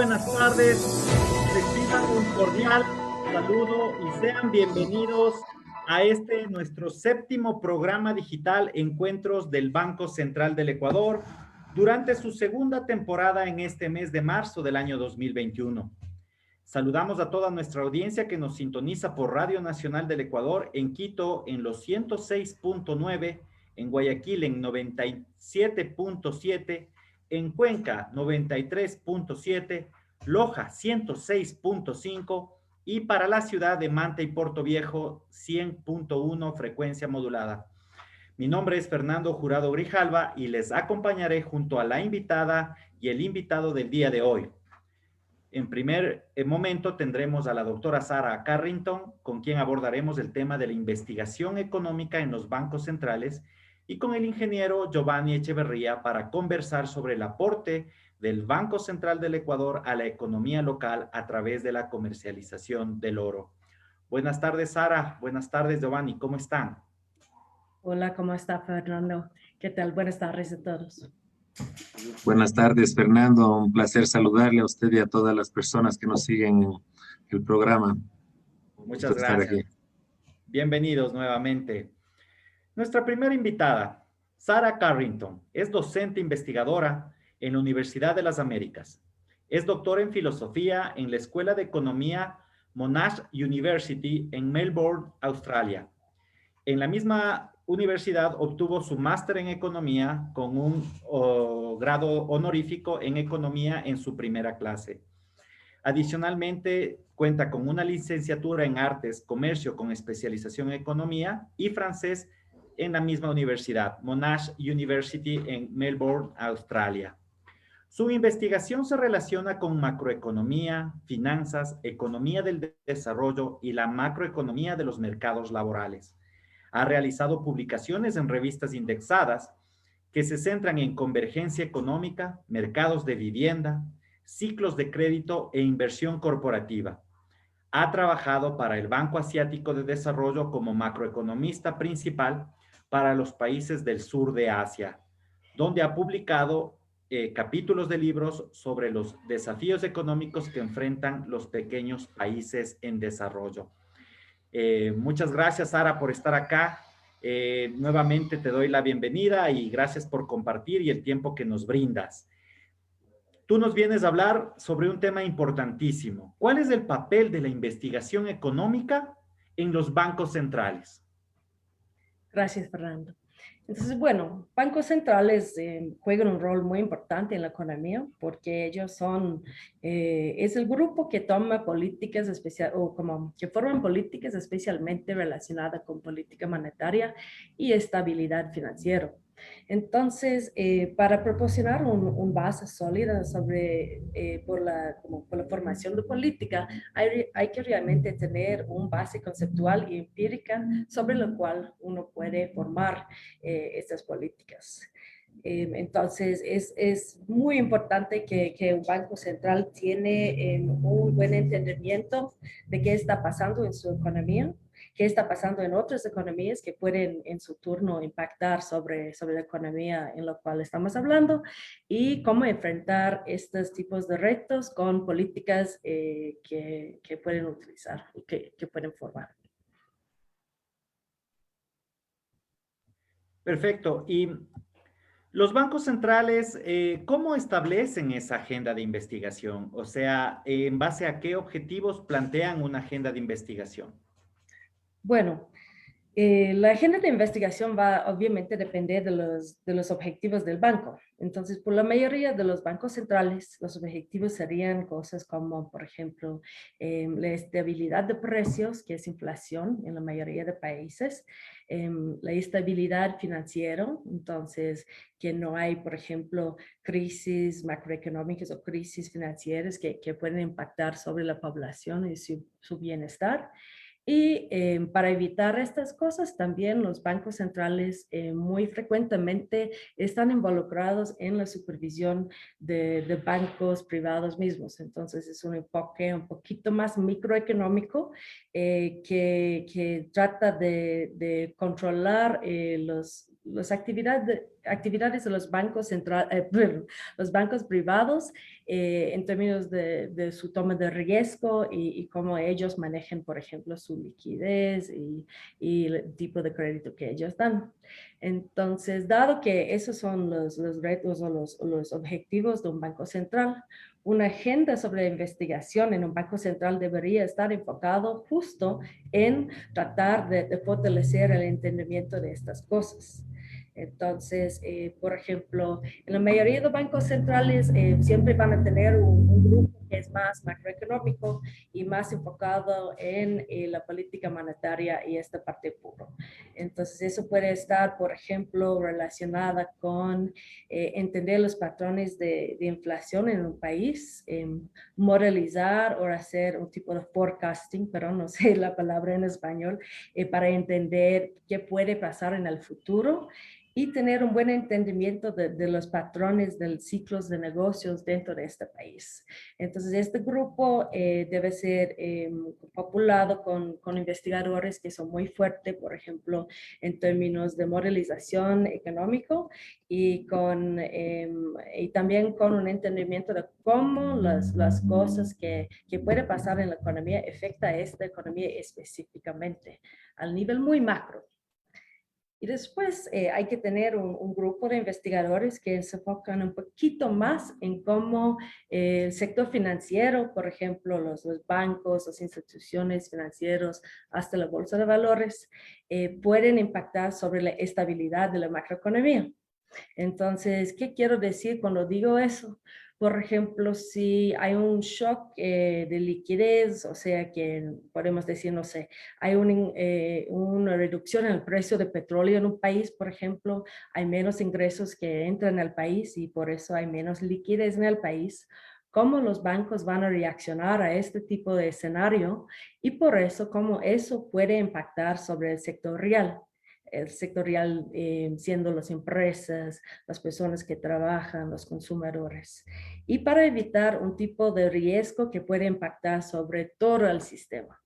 buenas tardes. Reciban un cordial saludo y sean bienvenidos a este nuestro séptimo programa digital Encuentros del Banco Central del Ecuador durante su segunda temporada en este mes de marzo del año 2021. Saludamos a toda nuestra audiencia que nos sintoniza por Radio Nacional del Ecuador en Quito en los 106.9, en Guayaquil en 97.7, en Cuenca 93.7, Loja 106.5 y para la ciudad de Manta y Puerto Viejo 100.1 frecuencia modulada. Mi nombre es Fernando Jurado Grijalva y les acompañaré junto a la invitada y el invitado del día de hoy. En primer momento tendremos a la doctora Sara Carrington, con quien abordaremos el tema de la investigación económica en los bancos centrales, y con el ingeniero Giovanni Echeverría para conversar sobre el aporte del Banco Central del Ecuador a la economía local a través de la comercialización del oro. Buenas tardes, Sara. Buenas tardes, Giovanni. ¿Cómo están? Hola, ¿cómo está, Fernando? ¿Qué tal? Buenas tardes a todos. Buenas tardes, Fernando. Un placer saludarle a usted y a todas las personas que nos siguen en el programa. Muchas gracias. Bienvenidos nuevamente. Nuestra primera invitada, Sara Carrington, es docente investigadora en la Universidad de las Américas. Es doctora en filosofía en la Escuela de Economía Monash University en Melbourne, Australia. En la misma universidad obtuvo su máster en economía con un grado honorífico en economía en su primera clase. Adicionalmente, cuenta con una licenciatura en artes, comercio con especialización en economía y francés en la misma universidad, Monash University en Melbourne, Australia. Su investigación se relaciona con macroeconomía, finanzas, economía del desarrollo y la macroeconomía de los mercados laborales. Ha realizado publicaciones en revistas indexadas que se centran en convergencia económica, mercados de vivienda, ciclos de crédito e inversión corporativa. Ha trabajado para el Banco Asiático de Desarrollo como macroeconomista principal para los países del sur de Asia, donde ha publicado capítulos de libros sobre los desafíos económicos que enfrentan los pequeños países en desarrollo. Muchas gracias, Sara, por estar acá. Nuevamente te doy la bienvenida y gracias por compartir y el tiempo que nos brindas. Tú nos vienes a hablar sobre un tema importantísimo. ¿Cuál es el papel de la investigación económica en los bancos centrales? Gracias, Fernando. Entonces, bueno, bancos centrales juegan un rol muy importante en la economía porque ellos son, es el grupo que toma políticas especiales o como que forman políticas especialmente relacionadas con política monetaria y estabilidad financiera. Entonces, para proporcionar un base sólida sobre, por la formación de política, hay que realmente tener un base conceptual y empírica sobre lo cual uno puede formar estas políticas. Entonces, es muy importante que un banco central tiene un buen entendimiento de qué está pasando en su economía, qué está pasando en otras economías que pueden en su turno impactar sobre la economía en la cual estamos hablando y cómo enfrentar estos tipos de retos con políticas que pueden utilizar y que pueden formar. Perfecto. Y los bancos centrales, ¿cómo establecen esa agenda de investigación? O sea, ¿en base a qué objetivos plantean una agenda de investigación? Bueno, la agenda de investigación va obviamente a depender de los objetivos del banco. Entonces, por la mayoría de los bancos centrales, los objetivos serían cosas como, por ejemplo, la estabilidad de precios, que es inflación en la mayoría de países, la estabilidad financiera, entonces, que no hay, por ejemplo, crisis macroeconómicas o crisis financieras que pueden impactar sobre la población y su bienestar. Y para evitar estas cosas, también los bancos centrales muy frecuentemente están involucrados en la supervisión de bancos privados mismos. Entonces, es un enfoque un poquito más microeconómico que trata de controlar las actividades de los bancos los bancos privados en términos de su toma de riesgo y cómo ellos manejan, por ejemplo, su liquidez y el tipo de crédito que ellos dan. Entonces, dado que esos son los retos o los objetivos de un banco central, una agenda sobre investigación en un banco central debería estar enfocado justo en tratar de fortalecer el entendimiento de estas cosas. Entonces, por ejemplo, en la mayoría de los bancos centrales siempre van a tener un grupo que es más macroeconómico y más enfocado en la política monetaria y esta parte puro. Entonces, eso puede estar, por ejemplo, relacionada con entender los patrones de inflación en un país, modelizar o hacer un tipo de forecasting, pero no sé la palabra en español, para entender qué puede pasar en el futuro y tener un buen entendimiento de los patrones del ciclos de negocios dentro de este país. Entonces, este grupo debe ser populado con investigadores que son muy fuertes, por ejemplo, en términos de modelización económico y también con un entendimiento de cómo las cosas que puede pasar en la economía afecta a esta economía específicamente, al nivel muy macro. Y después hay que tener un grupo de investigadores que se enfocan un poquito más en cómo el sector financiero, por ejemplo, los bancos, las instituciones financieras, hasta la bolsa de valores, pueden impactar sobre la estabilidad de la macroeconomía. Entonces, ¿qué quiero decir cuando digo eso? Por ejemplo, si hay un shock de liquidez, o sea que podemos decir, no sé, hay una reducción en el precio de petróleo en un país, por ejemplo, hay menos ingresos que entran al país y por eso hay menos liquidez en el país. ¿Cómo los bancos van a reaccionar a este tipo de escenario? Y por eso, cómo eso puede impactar sobre el sector real. El sectorial siendo las empresas, las personas que trabajan, los consumidores. Y para evitar un tipo de riesgo que puede impactar sobre todo el sistema.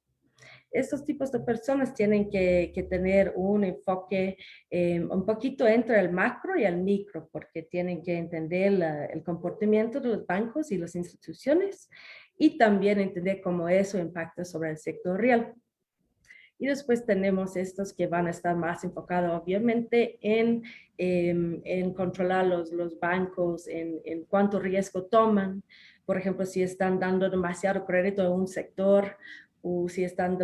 Estos tipos de personas tienen que tener un enfoque un poquito entre el macro y el micro, porque tienen que entender el comportamiento de los bancos y las instituciones y también entender cómo eso impacta sobre el sector real. Y después tenemos estos que van a estar más enfocados obviamente en controlar los bancos, en cuánto riesgo toman. Por ejemplo, si están dando demasiado crédito a un sector o si están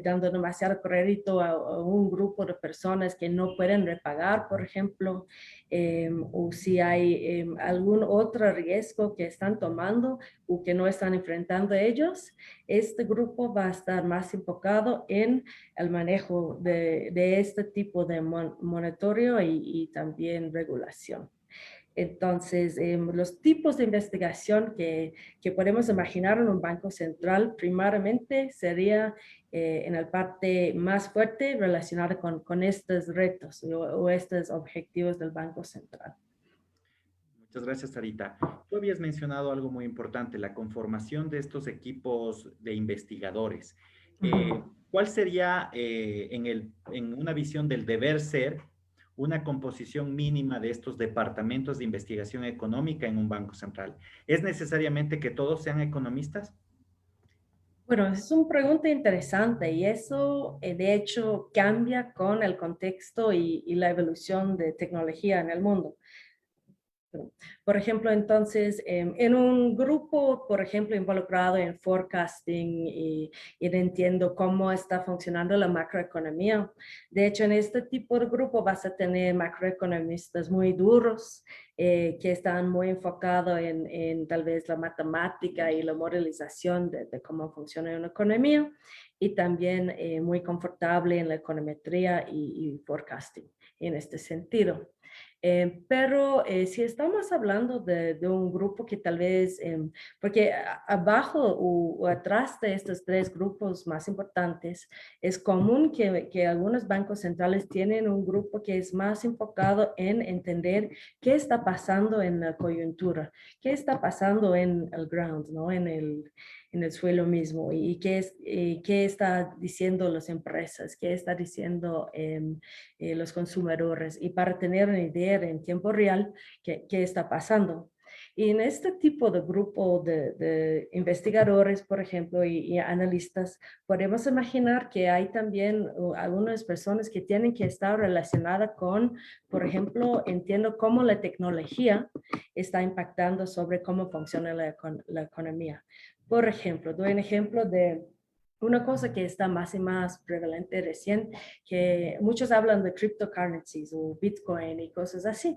dando demasiado crédito a un grupo de personas que no pueden repagar, por ejemplo, o si hay algún otro riesgo que están tomando o que no están enfrentando ellos, este grupo va a estar más enfocado en el manejo de este tipo de monitoreo y también regulación. Entonces, los tipos de investigación que podemos imaginar en un banco central primariamente sería en la parte más fuerte relacionada con estos retos o estos objetivos del banco central. Muchas gracias, Sarita. Tú habías mencionado algo muy importante, la conformación de estos equipos de investigadores. ¿Cuál sería, en una visión del deber ser, una composición mínima de estos departamentos de investigación económica en un banco central? ¿Es necesariamente que todos sean economistas? Bueno, es una pregunta interesante y eso de hecho cambia con el contexto y la evolución de tecnología en el mundo. Por ejemplo, entonces, en un grupo, por ejemplo, involucrado en forecasting y entiendo cómo está funcionando la macroeconomía. De hecho, en este tipo de grupo vas a tener macroeconomistas muy duros que están muy enfocados en tal vez la matemática y la modelización de cómo funciona una economía y también muy confortable en la econometría y forecasting en este sentido. Pero si estamos hablando de un grupo que tal vez, porque abajo o atrás de estos tres grupos más importantes, es común que algunos bancos centrales tienen un grupo que es más enfocado en entender qué está pasando en la coyuntura, qué está pasando en el ground, ¿no? en el suelo mismo y qué está diciendo las empresas, qué está diciendo los consumidores y para tener una idea en tiempo real qué está pasando. Y en este tipo de grupo de investigadores, por ejemplo, y analistas, podemos imaginar que hay también algunas personas que tienen que estar relacionadas con, por ejemplo, entiendo cómo la tecnología está impactando sobre cómo funciona la economía. Por ejemplo, doy un ejemplo de una cosa que está más y más prevalente recién, que muchos hablan de cryptocurrencies o Bitcoin y cosas así.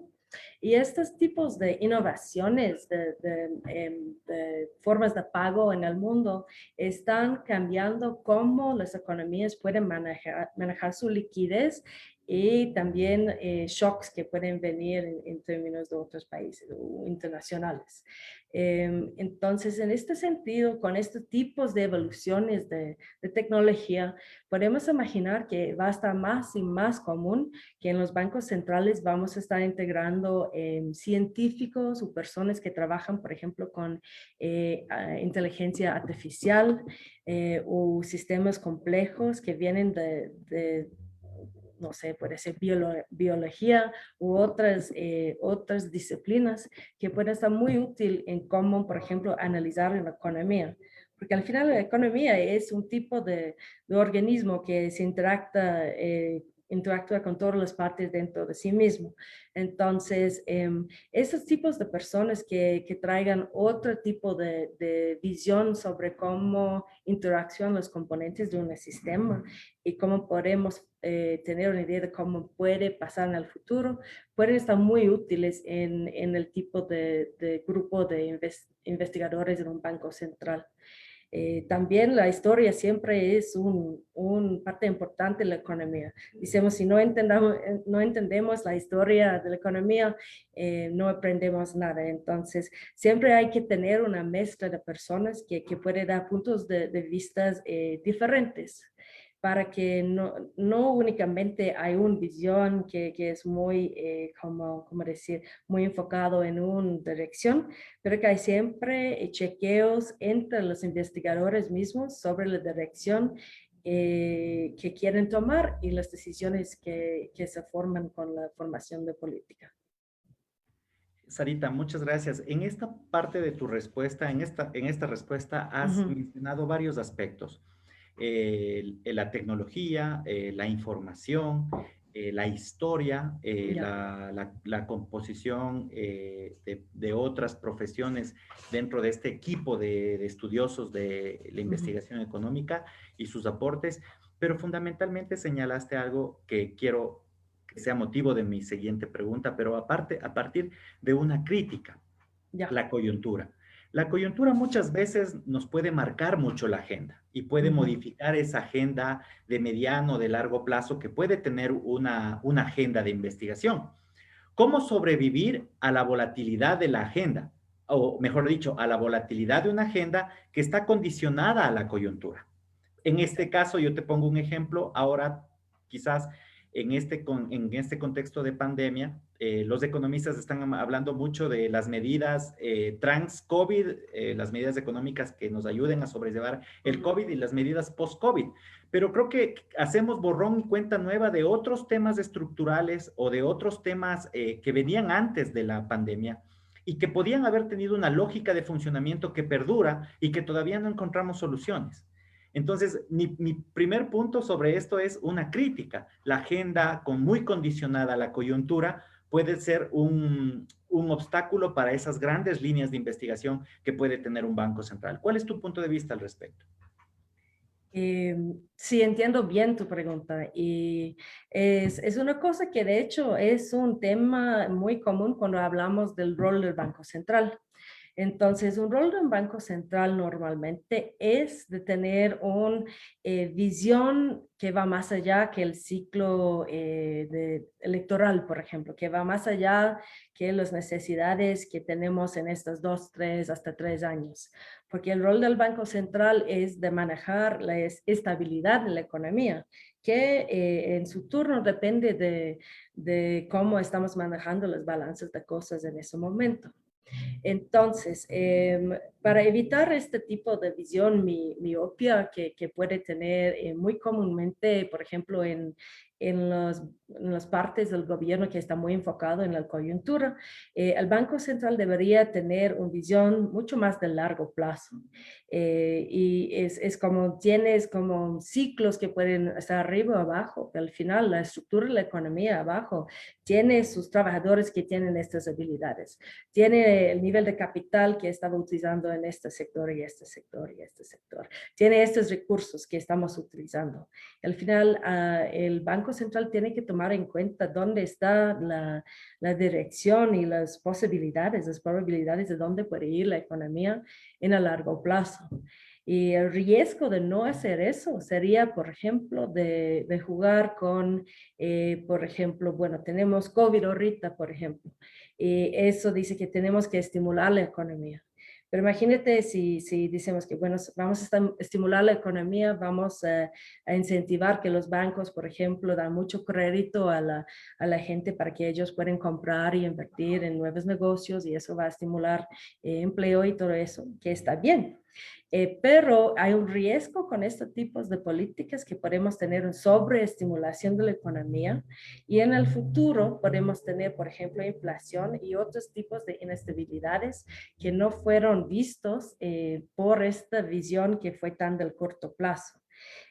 Y estos tipos de innovaciones, de formas de pago en el mundo, están cambiando cómo las economías pueden manejar su liquidez y también shocks que pueden venir en términos de otros países o internacionales. Entonces, en este sentido, con estos tipos de evoluciones de tecnología, podemos imaginar que va a estar más y más común que en los bancos centrales vamos a estar integrando científicos o personas que trabajan, por ejemplo, con inteligencia artificial o sistemas complejos que vienen no sé, puede ser biología u otras disciplinas que pueden estar muy útil en cómo, por ejemplo, analizar la economía. Porque al final la economía es un tipo de organismo que se interactúa con todas las partes dentro de sí mismo. Entonces, esos tipos de personas que traigan otro tipo de visión sobre cómo interaccionan los componentes de un sistema y cómo podemos tener una idea de cómo puede pasar en el futuro, pueden estar muy útiles en el tipo de grupo de investigadores en un banco central. También la historia siempre es un parte importante de la economía. Decimos, si no entendemos la historia de la economía, no aprendemos nada. Entonces, siempre hay que tener una mezcla de personas que puede dar puntos de vista diferentes para que no únicamente hay una visión que es muy, como decir, muy enfocado en una dirección, pero que hay siempre chequeos entre los investigadores mismos sobre la dirección que quieren tomar y las decisiones que se forman con la formación de política. Sarita, muchas gracias. En esta parte de tu respuesta, en esta respuesta has mencionado varios aspectos. La tecnología, la información, la historia, la composición de otras profesiones dentro de este equipo de estudiosos de la investigación económica y sus aportes, pero fundamentalmente señalaste algo que quiero que sea motivo de mi siguiente pregunta, pero a partir de una crítica, la coyuntura. La coyuntura muchas veces nos puede marcar mucho la agenda y puede modificar esa agenda de mediano, de largo plazo que puede tener una agenda de investigación. ¿Cómo sobrevivir a la volatilidad de la agenda? O mejor dicho, a la volatilidad de una agenda que está condicionada a la coyuntura. En este caso, yo te pongo un ejemplo, ahora quizás en este contexto de pandemia, los economistas están hablando mucho de las medidas trans-COVID, las medidas económicas que nos ayuden a sobrellevar el COVID y las medidas post-COVID. Pero creo que hacemos borrón y cuenta nueva de otros temas estructurales o de otros temas que venían antes de la pandemia y que podían haber tenido una lógica de funcionamiento que perdura y que todavía no encontramos soluciones. Entonces, mi primer punto sobre esto es una crítica. La agenda muy condicionada a la coyuntura puede ser un obstáculo para esas grandes líneas de investigación que puede tener un banco central. ¿Cuál es tu punto de vista al respecto? Sí, entiendo bien tu pregunta y es una cosa que de hecho es un tema muy común cuando hablamos del rol del Banco Central. Entonces, un rol de un banco central normalmente es de tener una visión que va más allá que el ciclo electoral, por ejemplo, que va más allá que las necesidades que tenemos en estos 2, 3, hasta 3 años. Porque el rol del Banco Central es de manejar la estabilidad de la economía, que en su turno depende de cómo estamos manejando los balances de cosas en ese momento. Entonces, para evitar este tipo de visión miopia que puede tener muy comúnmente, por ejemplo, en las partes del gobierno que está muy enfocado en la coyuntura, el Banco Central debería tener una visión mucho más de largo plazo. Y es como tienes como ciclos que pueden estar arriba o abajo, pero al final la estructura de la economía abajo tiene sus trabajadores que tienen estas habilidades, tiene el nivel de capital que estaba utilizando en este sector y este sector y este sector, tiene estos recursos que estamos utilizando. Al final, el Banco Central tiene que tomar en cuenta dónde está la dirección y las posibilidades, las probabilidades de dónde puede ir la economía en el largo plazo. Y el riesgo de no hacer eso sería, por ejemplo, de jugar con, por ejemplo, bueno, tenemos COVID ahorita, por ejemplo, y eso dice que tenemos que estimular la economía. Pero imagínate si decimos que, bueno, vamos a estimular la economía, vamos a incentivar que los bancos, por ejemplo, dan mucho crédito a la gente para que ellos puedan comprar y invertir en nuevos negocios y eso va a estimular empleo y todo eso, que está bien. Pero hay un riesgo con estos tipos de políticas que podemos tener una sobreestimulación de la economía y en el futuro podemos tener, por ejemplo, inflación y otros tipos de inestabilidades que no fueron vistos por esta visión que fue tan del corto plazo.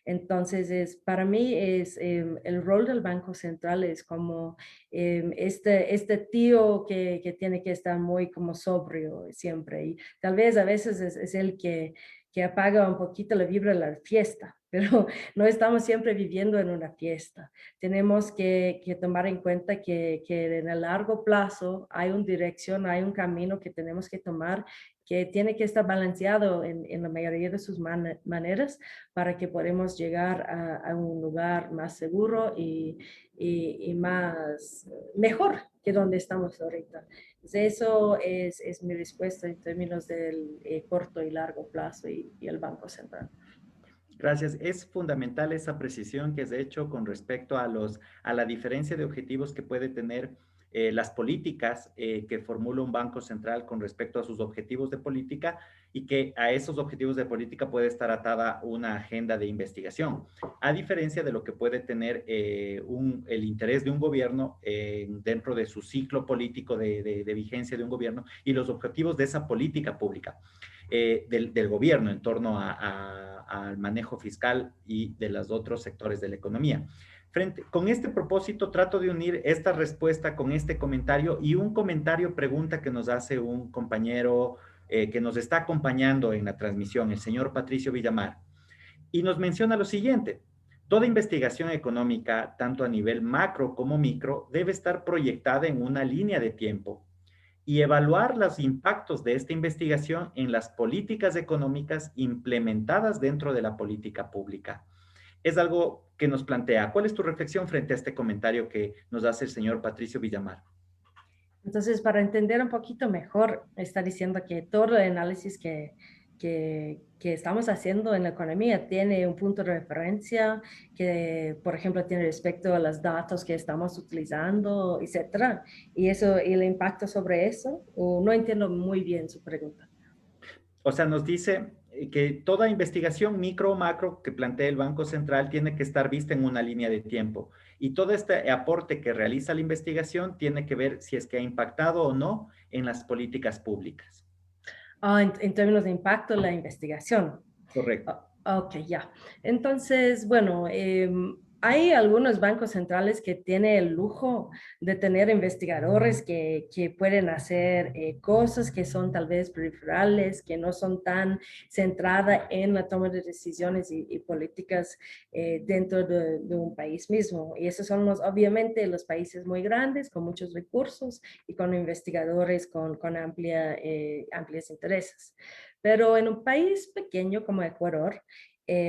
Entonces, para mí el rol del Banco Central es como este tío que tiene que estar muy como sobrio siempre. Y tal vez a veces es el que apaga un poquito la vibra de la fiesta, pero no estamos siempre viviendo en una fiesta. Tenemos que tomar en cuenta que en el largo plazo hay una dirección, hay un camino que tenemos que tomar que tiene que estar balanceado en la mayoría de sus maneras para que podamos llegar a un lugar más seguro y más mejor que donde estamos ahorita. Entonces, eso es mi respuesta en términos del corto y largo plazo y el Banco Central. Gracias. Es fundamental esa precisión que has hecho con respecto a la diferencia de objetivos que puede tener las políticas que formula un banco central con respecto a sus objetivos de política y que a esos objetivos de política puede estar atada una agenda de investigación, a diferencia de lo que puede tener el interés de un gobierno dentro de su ciclo político de vigencia de un gobierno y los objetivos de esa política pública. Del gobierno en torno al manejo fiscal y de los otros sectores de la economía. Con este propósito trato de unir esta respuesta con este comentario y un comentario pregunta que nos hace un compañero que nos está acompañando en la transmisión, el señor Patricio Villamar, y nos menciona lo siguiente: toda investigación económica, tanto a nivel macro como micro, debe estar proyectada en una línea de tiempo y evaluar los impactos de esta investigación en las políticas económicas implementadas dentro de la política pública. Es algo que nos plantea. ¿Cuál es tu reflexión frente a este comentario que nos hace el señor Patricio Villamar? Entonces, para entender un poquito mejor, está diciendo que todo el análisis que estamos haciendo en la economía tiene un punto de referencia que, por ejemplo, tiene respecto a los datos que estamos utilizando, etcétera. Y eso, y el impacto sobre eso, o no entiendo muy bien su pregunta. O sea, nos dice que toda investigación micro o macro que plantea el Banco Central tiene que estar vista en una línea de tiempo. Y todo este aporte que realiza la investigación tiene que ver si es que ha impactado o no en las políticas públicas. En términos de impacto, la investigación. Correcto. Ok, ya. Entonces, bueno, hay algunos bancos centrales que tienen el lujo de tener investigadores que pueden hacer cosas que son tal vez peripherales, que no son tan centradas en la toma de decisiones y políticas dentro de un país mismo. Y esos son obviamente los países muy grandes, con muchos recursos y con investigadores con amplios intereses. Pero en un país pequeño como Ecuador,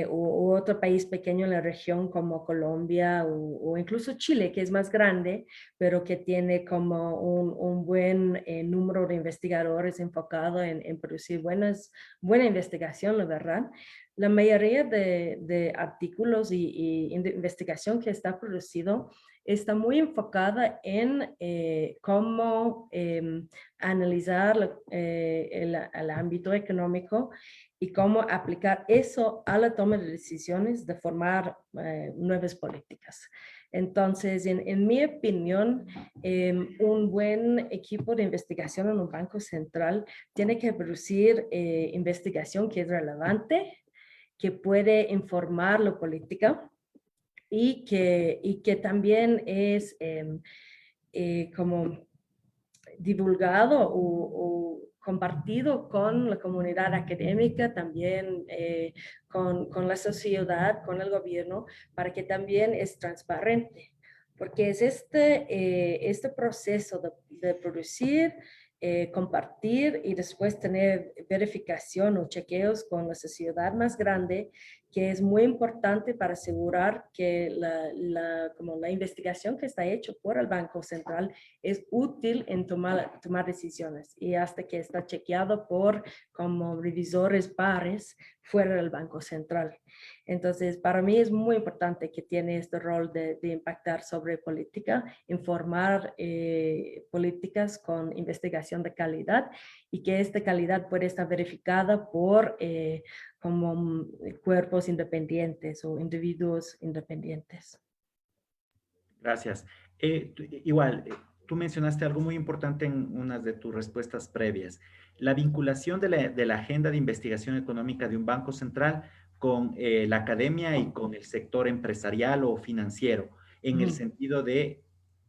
u otro país pequeño en la región como Colombia o incluso Chile, que es más grande, pero que tiene como un buen número de investigadores enfocado en producir buena investigación, la verdad. la mayoría de artículos y de investigación que está producido está muy enfocada en cómo analizar el ámbito económico y cómo aplicar eso a la toma de decisiones de formar nuevas políticas. Entonces, en mi opinión, un buen equipo de investigación en un banco central tiene que producir investigación que es relevante, que puede informar la política y que también es como divulgado o compartido con la comunidad académica, también con la sociedad, con el gobierno, para que también es transparente. Porque es este proceso de producir, compartir y después tener verificación o chequeos con la sociedad más grande, que es muy importante para asegurar que como la investigación que está hecha por el Banco Central es útil en tomar decisiones y hasta que está chequeado por como revisores pares fuera del Banco Central. Entonces, para mí es muy importante que tiene este rol de impactar sobre política, informar políticas con investigación de calidad y que esta calidad puede estar verificada por como cuerpos independientes o individuos independientes. Gracias. Igual, tú mencionaste algo muy importante en unas de tus respuestas previas, la vinculación de la agenda de investigación económica de un banco central con la academia y con el sector empresarial o financiero, en el sentido de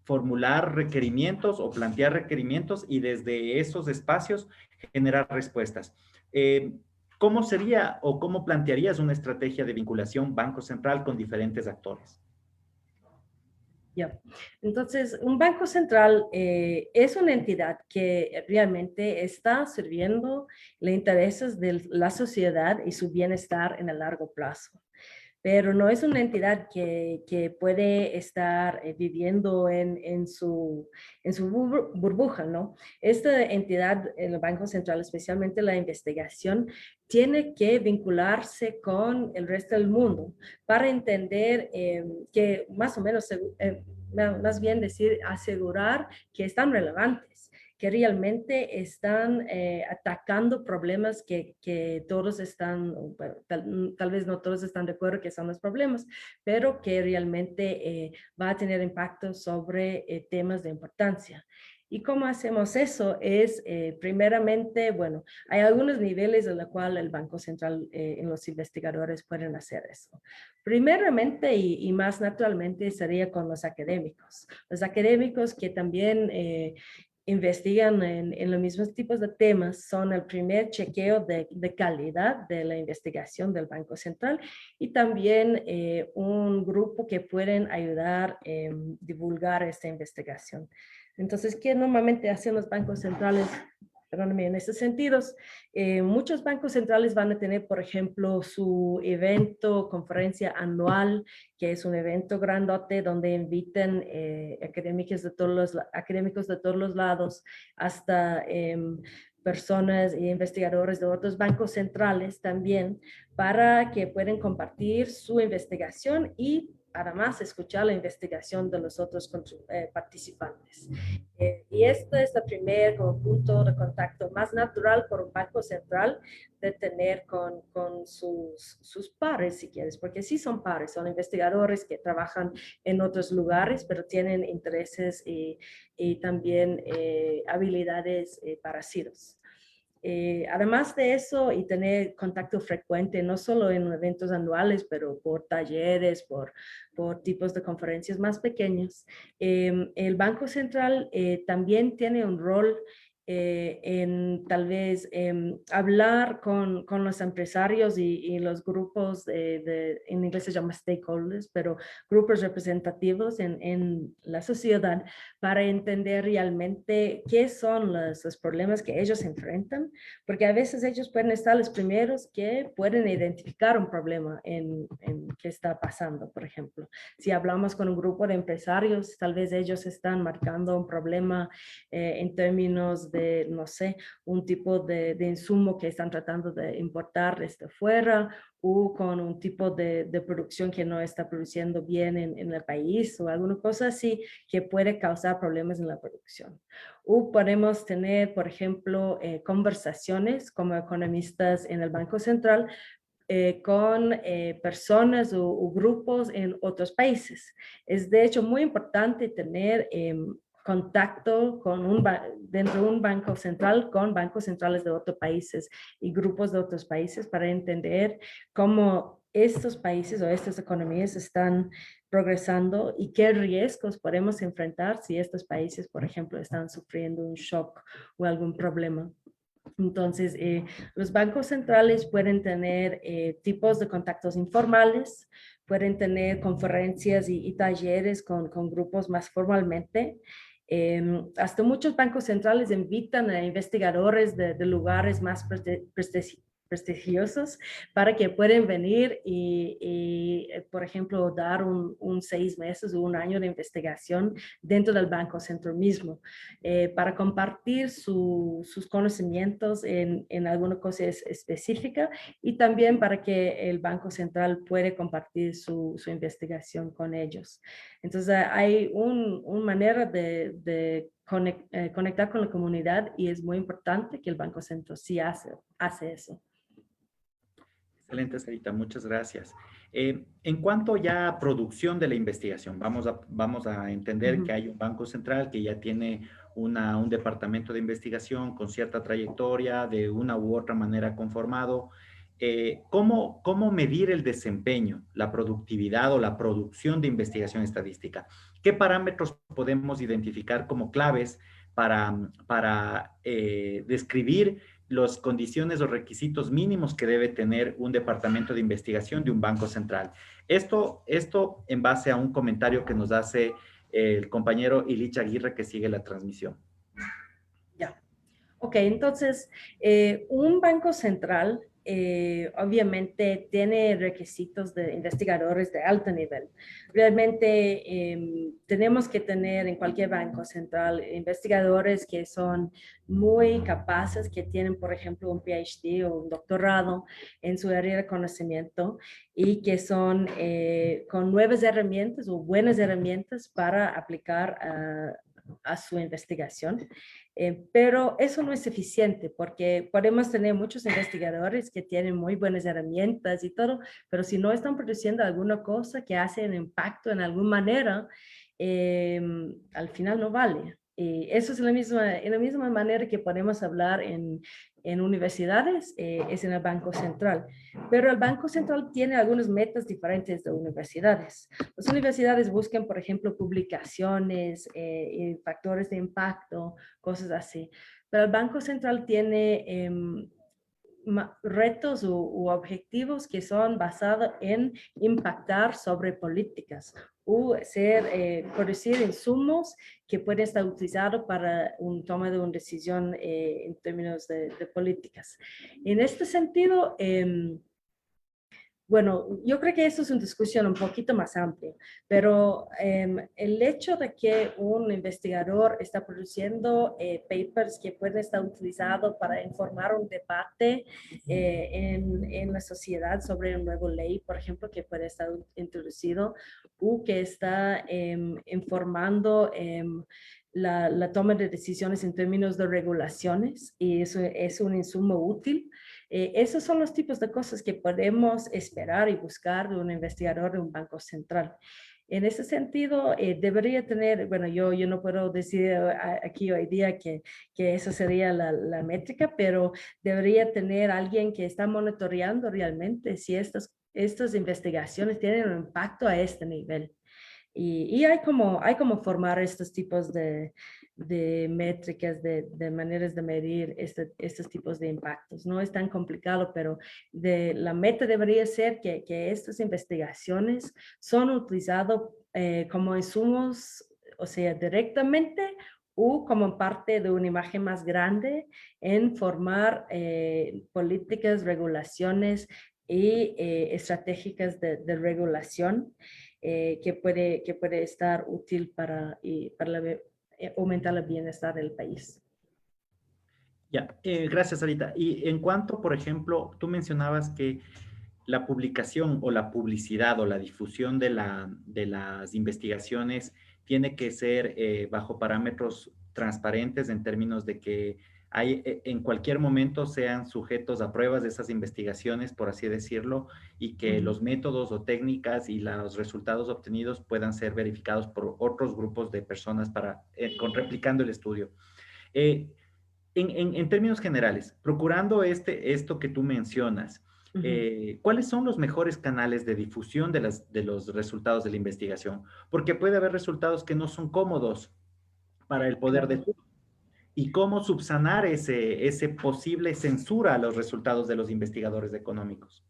formular requerimientos o plantear requerimientos y desde esos espacios generar respuestas. ¿Cómo sería o cómo plantearías una estrategia de vinculación Banco Central con diferentes actores? Yeah. Entonces, un banco central es una entidad que realmente está sirviendo los intereses de la sociedad y su bienestar en el largo plazo. Pero no es una entidad que puede estar viviendo en su burbuja, ¿no? Esta entidad, el Banco Central, especialmente la investigación, tiene que vincularse con el resto del mundo para entender que más o menos, más bien decir, asegurar que están relevantes, que realmente están atacando problemas que todos están, bueno, tal vez no todos están de acuerdo que son los problemas, pero que realmente va a tener impacto sobre temas de importancia. ¿Y cómo hacemos eso? Es primeramente, bueno, hay algunos niveles en los cuales el Banco Central en los investigadores pueden hacer eso. Primeramente y más naturalmente sería con los académicos. Los académicos que también investigan en los mismos tipos de temas son el primer chequeo de calidad de la investigación del Banco Central y también un grupo que pueden ayudar a divulgar esta investigación. Entonces, ¿qué normalmente hacen los bancos centrales? Perdóname, en estos sentidos, muchos bancos centrales van a tener, por ejemplo, su evento, conferencia anual, que es un evento grandote donde invitan académicos de todos los lados, hasta personas e investigadores de otros bancos centrales también, para que puedan compartir su investigación y además escuchar la investigación de los otros participantes. Y este es el primer punto de contacto más natural por un banco central de tener con sus pares, si quieres, porque sí son pares, son investigadores que trabajan en otros lugares, pero tienen intereses y también habilidades parecidas. Además de eso, y tener contacto frecuente, no solo en eventos anuales, pero por talleres, por tipos de conferencias más pequeños. El Banco Central también tiene un rol en tal vez hablar con los empresarios y los grupos, en inglés se llama stakeholders, pero grupos representativos en la sociedad para entender realmente qué son los problemas que ellos enfrentan, porque a veces ellos pueden estar los primeros que pueden identificar un problema en qué está pasando, por ejemplo. Si hablamos con un grupo de empresarios, tal vez ellos están marcando un problema en términos de, no sé, un tipo de insumo que están tratando de importar desde fuera, o con un tipo de producción que no está produciendo bien en el país, o alguna cosa así que puede causar problemas en la producción. O podemos tener, por ejemplo, conversaciones como economistas en el Banco Central con personas o grupos en otros países. Es de hecho muy importante tener contacto con dentro de un banco central con bancos centrales de otros países y grupos de otros países para entender cómo estos países o estas economías están progresando y qué riesgos podemos enfrentar si estos países, por ejemplo, están sufriendo un shock o algún problema. Entonces, los bancos centrales pueden tener tipos de contactos informales, pueden tener conferencias y talleres con grupos más formalmente. Hasta muchos bancos centrales invitan a investigadores de lugares más prestigiosos para que puedan venir y, por ejemplo, dar un 6 meses o un año de investigación dentro del Banco Central mismo, para compartir sus conocimientos en alguna cosa específica y también para que el Banco Central pueda compartir su investigación con ellos. Entonces, hay una manera de conectar con la comunidad y es muy importante que el Banco Central sí hace eso. Excelente, Sarita, muchas gracias. En cuanto ya a producción de la investigación, vamos a entender que hay un banco central que ya tiene un departamento de investigación con cierta trayectoria, de una u otra manera conformado. ¿Cómo medir el desempeño, la productividad o la producción de investigación estadística? ¿Qué parámetros podemos identificar como claves para describir las condiciones o requisitos mínimos que debe tener un departamento de investigación de un banco central? Esto en base a un comentario que nos hace el compañero Ilich Aguirre que sigue la transmisión. Ya. Ok, entonces, un banco central obviamente tiene requisitos de investigadores de alto nivel. Realmente tenemos que tener en cualquier banco central investigadores que son muy capaces, que tienen, por ejemplo, un PhD o un doctorado en su área de conocimiento y que son con nuevas herramientas o buenas herramientas para aplicar a su investigación. Pero eso no es suficiente porque podemos tener muchos investigadores que tienen muy buenas herramientas y todo, pero si no están produciendo alguna cosa que hace un impacto en alguna manera, al final no vale. Y eso es en la misma manera que podemos hablar en universidades, es en el Banco Central. Pero el Banco Central tiene algunas metas diferentes de universidades. Las universidades buscan, por ejemplo, publicaciones, factores de impacto, cosas así. Pero el Banco Central tiene retos u objetivos que son basados en impactar sobre políticas o producir insumos que pueden estar utilizados para un toma de una decisión en términos de políticas. En este sentido, bueno, yo creo que esto es una discusión un poquito más amplia, pero el hecho de que un investigador está produciendo papers que pueden estar utilizados para informar un debate en la sociedad sobre una nueva ley, por ejemplo, que puede estar introducido, o que está informando la toma de decisiones en términos de regulaciones, y eso es un insumo útil. Esos son los tipos de cosas que podemos esperar y buscar de un investigador de un banco central. En ese sentido, debería tener, bueno, yo no puedo decir aquí hoy día que esa sería la métrica, pero debería tener alguien que está monitoreando realmente si estas investigaciones tienen un impacto a este nivel. Y hay como formar estos tipos de métricas, de maneras de medir estos tipos de impactos. No es tan complicado, pero la meta debería ser que estas investigaciones son utilizadas como insumos, o sea, directamente o como parte de una imagen más grande en formar políticas, regulaciones y estratégicas de regulación que puede estar útil para aumentar el bienestar del país. Ya, gracias, Sarita. Y en cuanto, por ejemplo, tú mencionabas que la publicación o la publicidad o la difusión de las investigaciones tiene que ser bajo parámetros transparentes en términos de que en cualquier momento sean sujetos a pruebas de esas investigaciones, por así decirlo, y que los métodos o técnicas y los resultados obtenidos puedan ser verificados por otros grupos de personas replicando el estudio. Eh, en términos generales, procurando esto que tú mencionas, ¿cuáles son los mejores canales de difusión de los resultados de la investigación? Porque puede haber resultados que no son cómodos para el poder de Claro. turno. ¿Y cómo subsanar ese posible censura a los resultados de los investigadores económicos?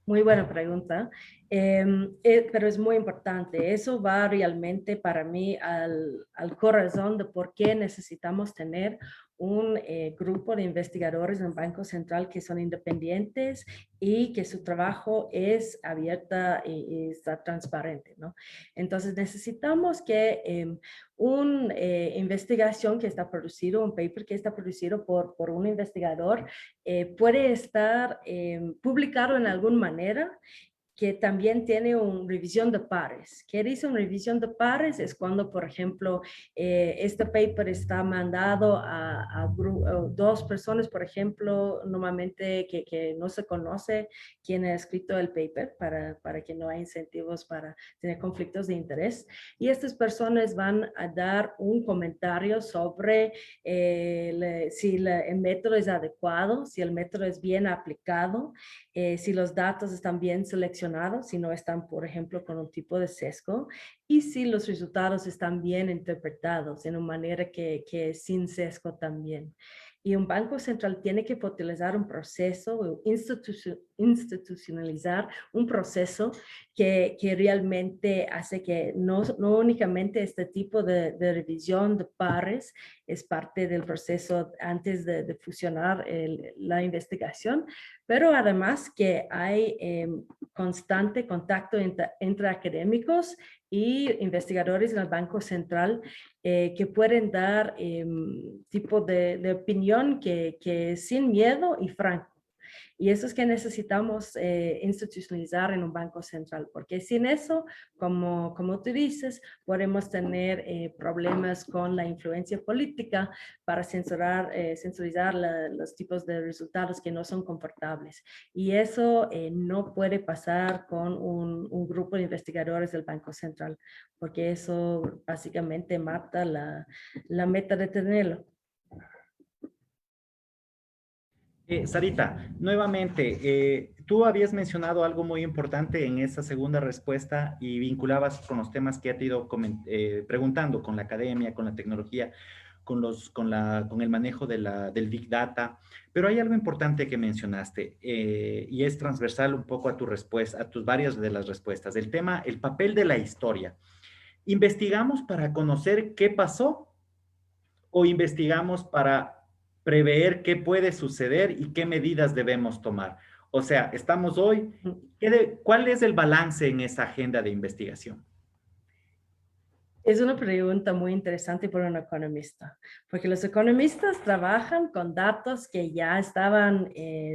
Muy buena pregunta, pero es muy importante. Eso va realmente para mí al corazón de por qué necesitamos tener un grupo de investigadores en el Banco Central que son independientes y que su trabajo es abierta y está transparente, ¿no? Entonces necesitamos que una investigación que está producido, un paper que está producido por un investigador, puede estar publicado en alguna manera que también tiene una revisión de pares. ¿Qué dice una revisión de pares? Es cuando, por ejemplo, este paper está mandado a dos personas, por ejemplo, normalmente que no se conoce quién ha escrito el paper para que no haya incentivos para tener conflictos de interés. Y estas personas van a dar un comentario sobre si el método es adecuado, si el método es bien aplicado, si los datos están bien seleccionados, si no están, por ejemplo, con un tipo de sesgo, y si los resultados están bien interpretados en una manera que es sin sesgo también. Y un banco central tiene que utilizar un proceso, institucionalizar un proceso que realmente hace que no únicamente este tipo de revisión de pares es parte del proceso antes de fusionar la investigación, pero además que hay constante contacto entre académicos y investigadores en el Banco Central que pueden dar tipo de opinión que es sin miedo y franco. Y eso es que necesitamos institucionalizar en un banco central, porque sin eso, como tú dices, podemos tener problemas con la influencia política para censurar los tipos de resultados que no son confortables. Y eso no puede pasar con un grupo de investigadores del Banco Central, porque eso básicamente mata la meta de tenerlo. Sarita, nuevamente, tú habías mencionado algo muy importante en esa segunda respuesta y vinculabas con los temas que ha ido preguntando, con la academia, con la tecnología, con el manejo del Big Data, pero hay algo importante que mencionaste y es transversal un poco a tu respuesta, a tus varias de las respuestas, el tema, el papel de la historia. ¿Investigamos para conocer qué pasó o investigamos para prever qué puede suceder y qué medidas debemos tomar? O sea, estamos hoy, ¿cuál es el balance en esa agenda de investigación? Es una pregunta muy interesante para un economista, porque los economistas trabajan con datos que ya estaban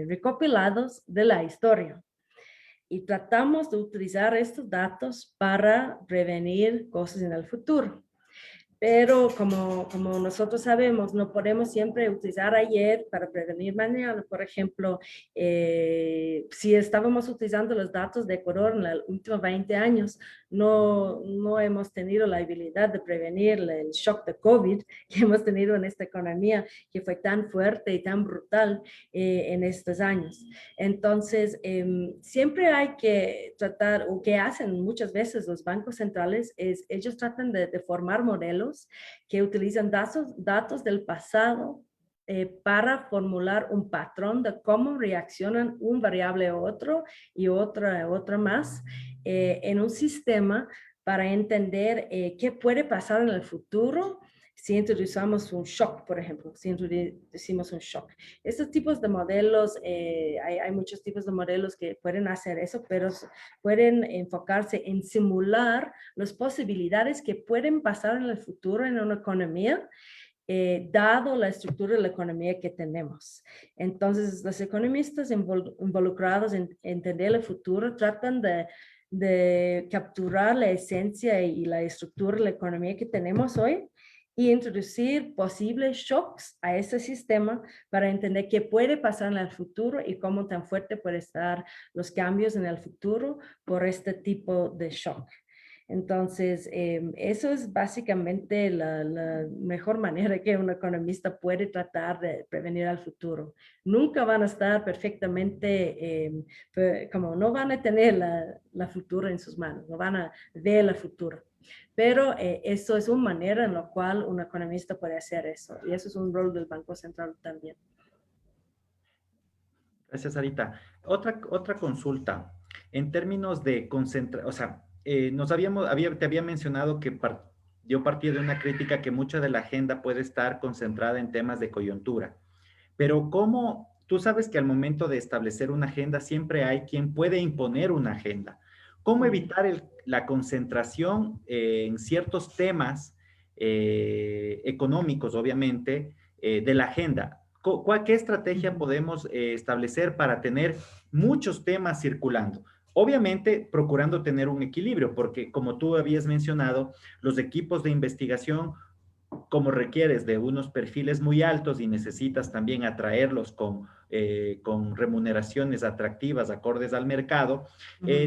recopilados de la historia y tratamos de utilizar estos datos para prevenir cosas en el futuro. Pero como nosotros sabemos, no podemos siempre utilizar ayer para prevenir mañana. Por ejemplo, si estábamos utilizando los datos de Ecuador en los últimos 20 años, no hemos tenido la habilidad de prevenir el shock de COVID que hemos tenido en esta economía, que fue tan fuerte y tan brutal en estos años. Entonces, siempre hay que tratar, o que hacen muchas veces los bancos centrales, es ellos tratan de formar modelos que utilizan datos del pasado para formular un patrón de cómo reaccionan un variable a otro y otra más en un sistema para entender qué puede pasar en el futuro si introducimos un shock, por ejemplo, si introducimos un shock. Estos tipos de modelos, hay muchos tipos de modelos que pueden hacer eso, pero pueden enfocarse en simular las posibilidades que pueden pasar en el futuro en una economía dado la estructura de la economía que tenemos. Entonces, los economistas involucrados en entender el futuro tratan de capturar la esencia y la estructura de la economía que tenemos hoy y introducir posibles shocks a ese sistema para entender qué puede pasar en el futuro y cómo tan fuerte pueden estar los cambios en el futuro por este tipo de shock. Entonces, eso es básicamente la mejor manera que un economista puede tratar de prevenir al futuro. Nunca van a estar perfectamente, como no van a tener la futura en sus manos, no van a ver la futura. Pero eso es una manera en la cual un economista puede hacer eso. Y eso es un rol del Banco Central también. Gracias, Sarita. Otra consulta. En términos de concentrar, o sea, te había mencionado que yo partí de una crítica que mucha de la agenda puede estar concentrada en temas de coyuntura. Pero ¿cómo? Tú sabes que al momento de establecer una agenda siempre hay quien puede imponer una agenda. ¿Cómo evitar la concentración en ciertos temas económicos, obviamente, de la agenda? ¿Qué estrategia podemos establecer para tener muchos temas circulando? Obviamente, procurando tener un equilibrio, porque como tú habías mencionado, los equipos de investigación, como requieres de unos perfiles muy altos y necesitas también atraerlos con remuneraciones atractivas, acordes al mercado,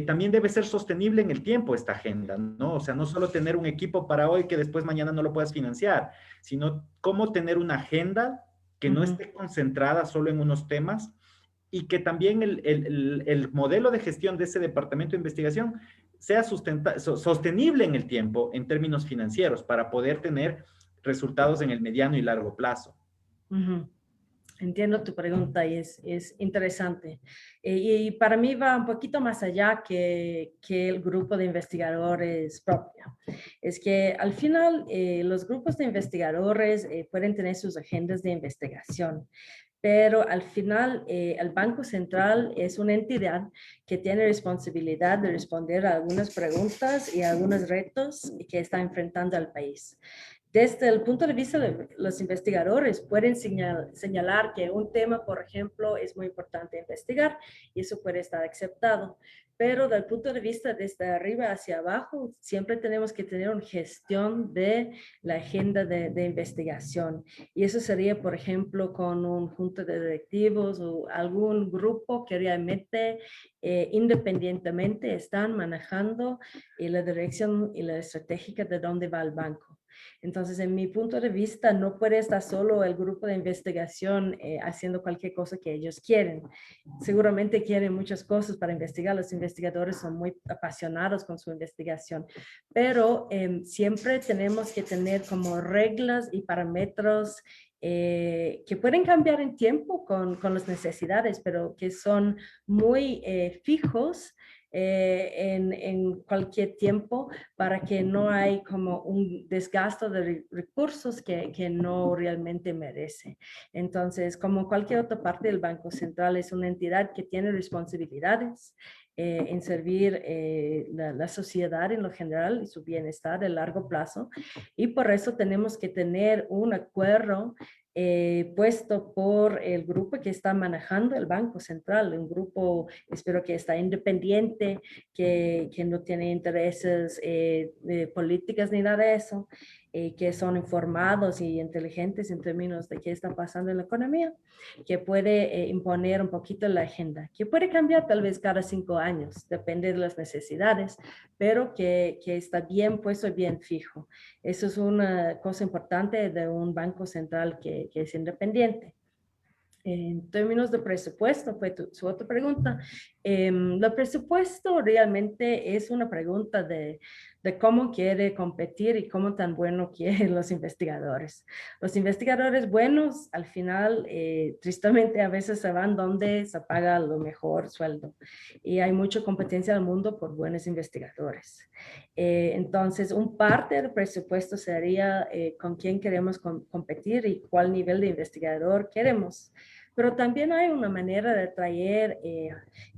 también debe ser sostenible en el tiempo esta agenda, ¿no? O sea, no solo tener un equipo para hoy que después mañana no lo puedas financiar, sino cómo tener una agenda que no esté concentrada solo en unos temas y que también el modelo de gestión de ese departamento de investigación sea sostenible en el tiempo en términos financieros para poder tener resultados en el mediano y largo plazo. Entiendo tu pregunta y es interesante. Y para mí va un poquito más allá que el grupo de investigadores propio. Es que al final los grupos de investigadores pueden tener sus agendas de investigación, pero al final el Banco Central es una entidad que tiene responsabilidad de responder a algunas preguntas y a algunos retos que está enfrentando al país. Desde el punto de vista de los investigadores, pueden señalar que un tema, por ejemplo, es muy importante investigar y eso puede estar aceptado. Pero del punto de vista desde arriba hacia abajo, siempre tenemos que tener una gestión de la agenda de investigación. Y eso sería, por ejemplo, con un junta de directivos o algún grupo que realmente independientemente están manejando la dirección y la estratégica de dónde va el banco. Entonces, en mi punto de vista, no puede estar solo el grupo de investigación haciendo cualquier cosa que ellos quieren. Seguramente quieren muchas cosas para investigar. Los investigadores son muy apasionados con su investigación, pero siempre tenemos que tener como reglas y parámetros que pueden cambiar en tiempo con las necesidades, pero que son muy fijos en cualquier tiempo para que no hay como un desgasto de recursos que no realmente merece. Entonces, como cualquier otra parte del Banco Central, es una entidad que tiene responsabilidades en servir la sociedad en lo general y su bienestar de largo plazo. Y por eso tenemos que tener un acuerdo puesto por el grupo que está manejando el Banco Central, un grupo, espero que está independiente, que no tiene intereses políticas ni nada de eso, que son informados y inteligentes en términos de qué está pasando en la economía, que puede imponer un poquito la agenda, que puede cambiar tal vez cada 5 años, depende de las necesidades, pero que está bien puesto y bien fijo. Eso es una cosa importante de un banco central que es independiente. En términos de presupuesto, fue su otra pregunta. El presupuesto realmente es una pregunta de cómo quiere competir y cómo tan bueno quieren los investigadores. Los investigadores buenos, al final, tristemente, a veces se van donde se paga lo mejor sueldo. Y hay mucha competencia en el mundo por buenos investigadores. Entonces, un parte del presupuesto sería con quién queremos competir y cuál nivel de investigador queremos. Pero también hay una manera de traer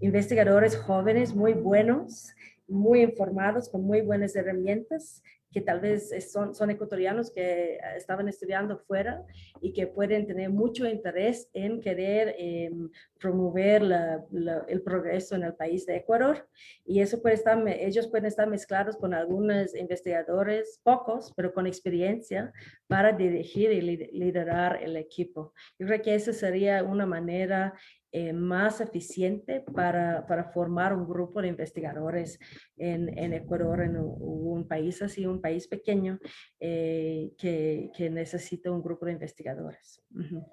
investigadores jóvenes muy buenos, muy informados, con muy buenas herramientas, que tal vez son ecuatorianos que estaban estudiando fuera y que pueden tener mucho interés en querer promover el progreso en el país de Ecuador. Y eso ellos pueden estar mezclados con algunos investigadores, pocos, pero con experiencia para dirigir y liderar el equipo. Yo creo que esa sería una manera más eficiente para formar un grupo de investigadores en Ecuador, en un país así, un país pequeño que necesita un grupo de investigadores. Uh-huh.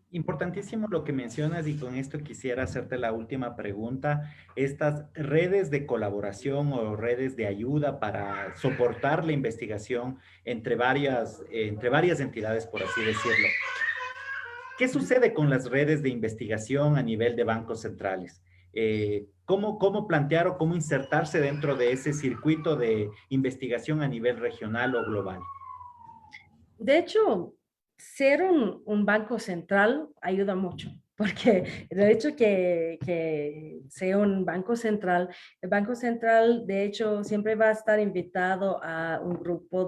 Importantísimo lo que mencionas y con esto quisiera hacerte la última pregunta. Estas redes de colaboración o redes de ayuda para soportar la investigación entre varias entidades, por así decirlo. ¿Qué sucede con las redes de investigación a nivel de bancos centrales? ¿Cómo plantear o cómo insertarse dentro de ese circuito de investigación a nivel regional o global? De hecho, ser un banco central ayuda mucho, porque de hecho que sea un banco central, el banco central de hecho siempre va a estar invitado a un grupo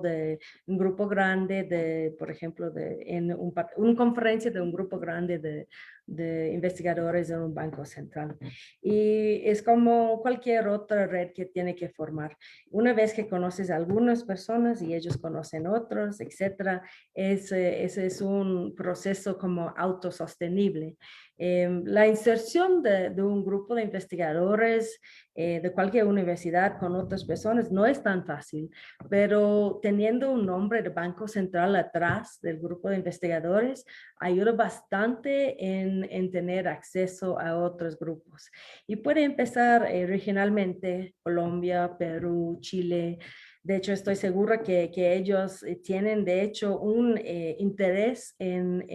grande por ejemplo, en una conferencia de un grupo grande de investigadores en un banco central. Y es como cualquier otra red que tiene que formar. Una vez que conoces a algunas personas y ellos conocen otros, etcétera, ese es un proceso como autosostenible. La inserción de un grupo de investigadores de cualquier universidad con otras personas no es tan fácil, pero teniendo un nombre de Banco Central atrás del grupo de investigadores ayuda bastante en tener acceso a otros grupos. Y puede empezar regionalmente, Colombia, Perú, Chile. De hecho, estoy segura que ellos tienen, de hecho, un interés en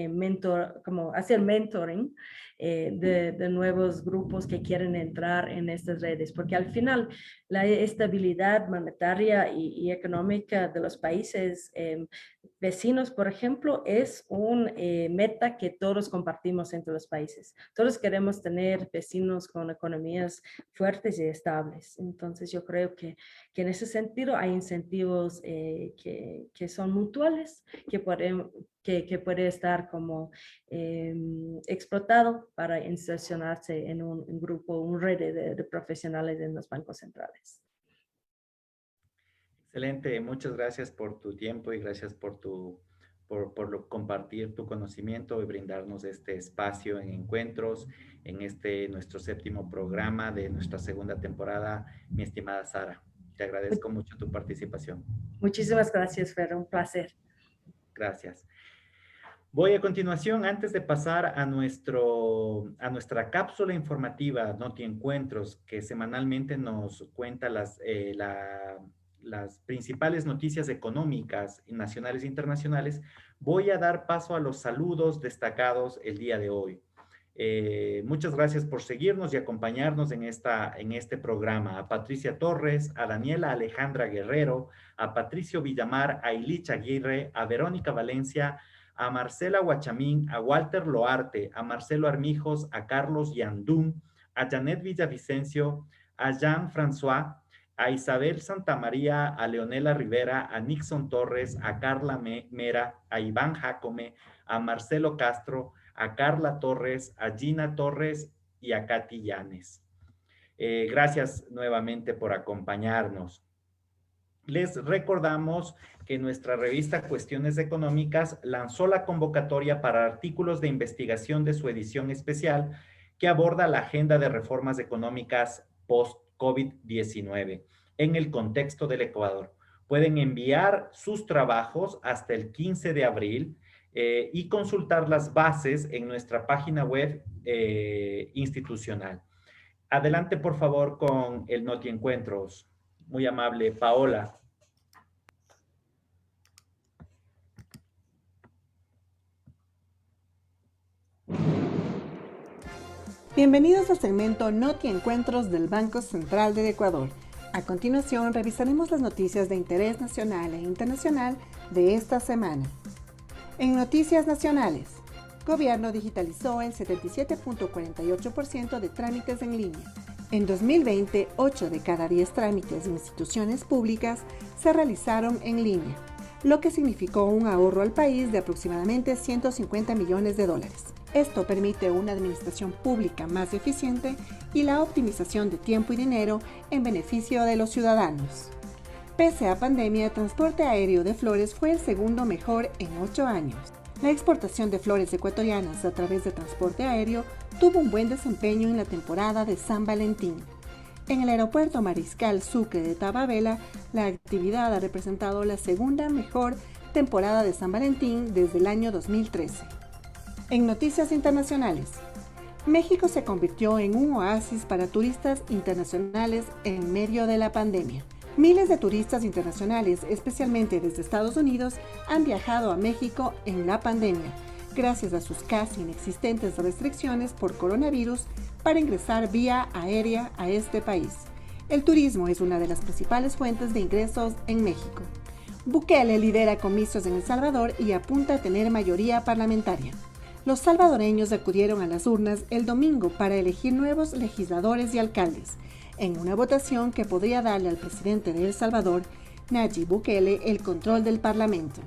como hacer mentoring de nuevos grupos que quieren entrar en estas redes, porque al final la estabilidad monetaria y económica de los países vecinos, por ejemplo, es un meta que todos compartimos entre los países. Todos queremos tener vecinos con economías fuertes y estables. Entonces, yo creo que en ese sentido hay incentivos que son mutuales, que puede estar como explotado para insercionarse en un grupo, una red de profesionales en los bancos centrales. Excelente, muchas gracias por tu tiempo y gracias por compartir tu conocimiento y brindarnos este espacio en encuentros, en nuestro 7º programa de nuestra 2ª temporada, mi estimada Sara. Te agradezco mucho tu participación. Muchísimas gracias, Fer, un placer. Gracias. Voy a continuación, antes de pasar a nuestra cápsula informativa Noti Encuentros, que semanalmente nos cuenta las principales noticias económicas nacionales e internacionales, voy a dar paso a los saludos destacados el día de hoy. Muchas gracias por seguirnos y acompañarnos en este programa. A Patricia Torres, a Daniela Alejandra Guerrero, a Patricio Villamar, a Ilich Aguirre, a Verónica Valencia, a Marcela Guachamín, a Walter Loarte, a Marcelo Armijos, a Carlos Yandún, a Janet Villavicencio, a Jean-François, a Isabel Santamaría, a Leonela Rivera, a Nixon Torres, a Carla Mera, a Iván Jacome, a Marcelo Castro, a Carla Torres, a Gina Torres y a Katy Llanes. Gracias nuevamente por acompañarnos. Les recordamos que nuestra revista Cuestiones Económicas lanzó la convocatoria para artículos de investigación de su edición especial que aborda la agenda de reformas económicas post-COVID-19 en el contexto del Ecuador. Pueden enviar sus trabajos hasta el 15 de abril y consultar las bases en nuestra página web institucional. Adelante, por favor, con el Noti Encuentros. Muy amable, Paola. Bienvenidos al segmento Noti Encuentros del Banco Central del Ecuador. A continuación, revisaremos las noticias de interés nacional e internacional de esta semana. En noticias nacionales, Gobierno digitalizó el 77.48% de trámites en línea. En 2020, 8 de cada 10 trámites de instituciones públicas se realizaron en línea, lo que significó un ahorro al país de aproximadamente 150 millones de dólares. Esto permite una administración pública más eficiente y la optimización de tiempo y dinero en beneficio de los ciudadanos. Pese a pandemia, el transporte aéreo de flores fue el segundo mejor en 8 años. La exportación de flores ecuatorianas a través de transporte aéreo tuvo un buen desempeño en la temporada de San Valentín. En el aeropuerto Mariscal Sucre de Tababela, la actividad ha representado la segunda mejor temporada de San Valentín desde el año 2013. En noticias internacionales, México se convirtió en un oasis para turistas internacionales en medio de la pandemia. Miles de turistas internacionales, especialmente desde Estados Unidos, han viajado a México en la pandemia, gracias a sus casi inexistentes restricciones por coronavirus para ingresar vía aérea a este país. El turismo es una de las principales fuentes de ingresos en México. Bukele lidera comicios en El Salvador y apunta a tener mayoría parlamentaria. Los salvadoreños acudieron a las urnas el domingo para elegir nuevos legisladores y alcaldes, en una votación que podría darle al presidente de El Salvador, Nayib Bukele, el control del Parlamento.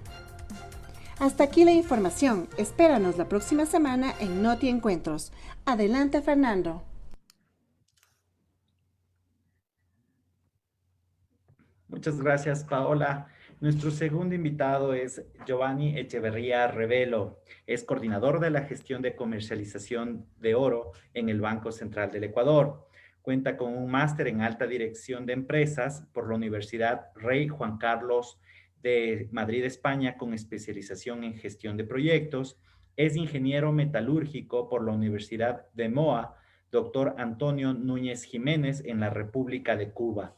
Hasta aquí la información. Espéranos la próxima semana en Noti Encuentros. Adelante, Fernando. Muchas gracias, Paola. Nuestro segundo invitado es Giovanni Echeverría Revelo. Es coordinador de la gestión de comercialización de oro en el Banco Central del Ecuador. Cuenta con un máster en alta dirección de empresas por la Universidad Rey Juan Carlos de Madrid, España, con especialización en gestión de proyectos. Es ingeniero metalúrgico por la Universidad de Moa, doctor Antonio Núñez Jiménez, en la República de Cuba.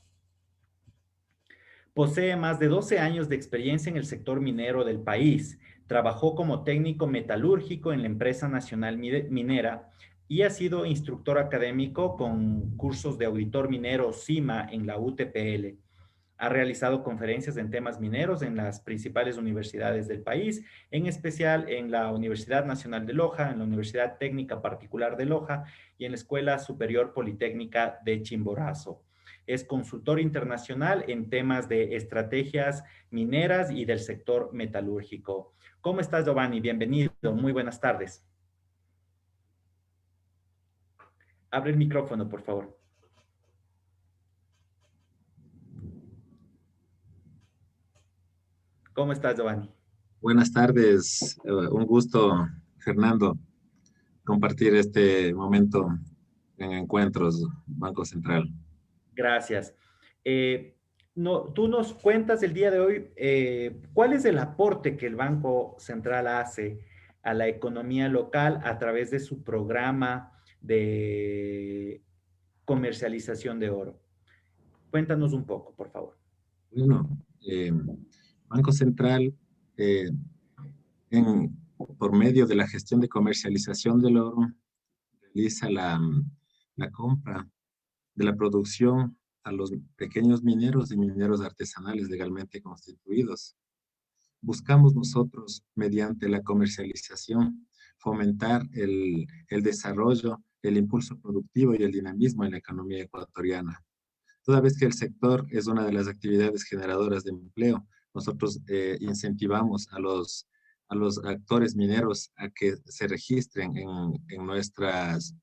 Posee más de 12 años de experiencia en el sector minero del país. Trabajó como técnico metalúrgico en la empresa nacional minera y ha sido instructor académico con cursos de auditor minero CIMA en la UTPL. Ha realizado conferencias en temas mineros en las principales universidades del país, en especial en la Universidad Nacional de Loja, en la Universidad Técnica Particular de Loja y en la Escuela Superior Politécnica de Chimborazo. Es consultor internacional en temas de estrategias mineras y del sector metalúrgico. ¿Cómo estás, Giovanni? Bienvenido. Muy buenas tardes. Abre el micrófono, por favor. ¿Cómo estás, Giovanni? Buenas tardes. Un gusto, Fernando, compartir este momento en Encuentros Banco Central. Gracias. Tú nos cuentas el día de hoy cuál es el aporte que el Banco Central hace a la economía local a través de su programa de comercialización de oro. Cuéntanos un poco, por favor. Bueno, Banco Central, por medio de la gestión de comercialización del oro, realiza la compra de la producción a los pequeños mineros y mineros artesanales legalmente constituidos. Buscamos nosotros, mediante la comercialización, fomentar el desarrollo, el impulso productivo y el dinamismo en la economía ecuatoriana. Toda vez que el sector es una de las actividades generadoras de empleo, nosotros incentivamos a los actores mineros a que se registren en nuestros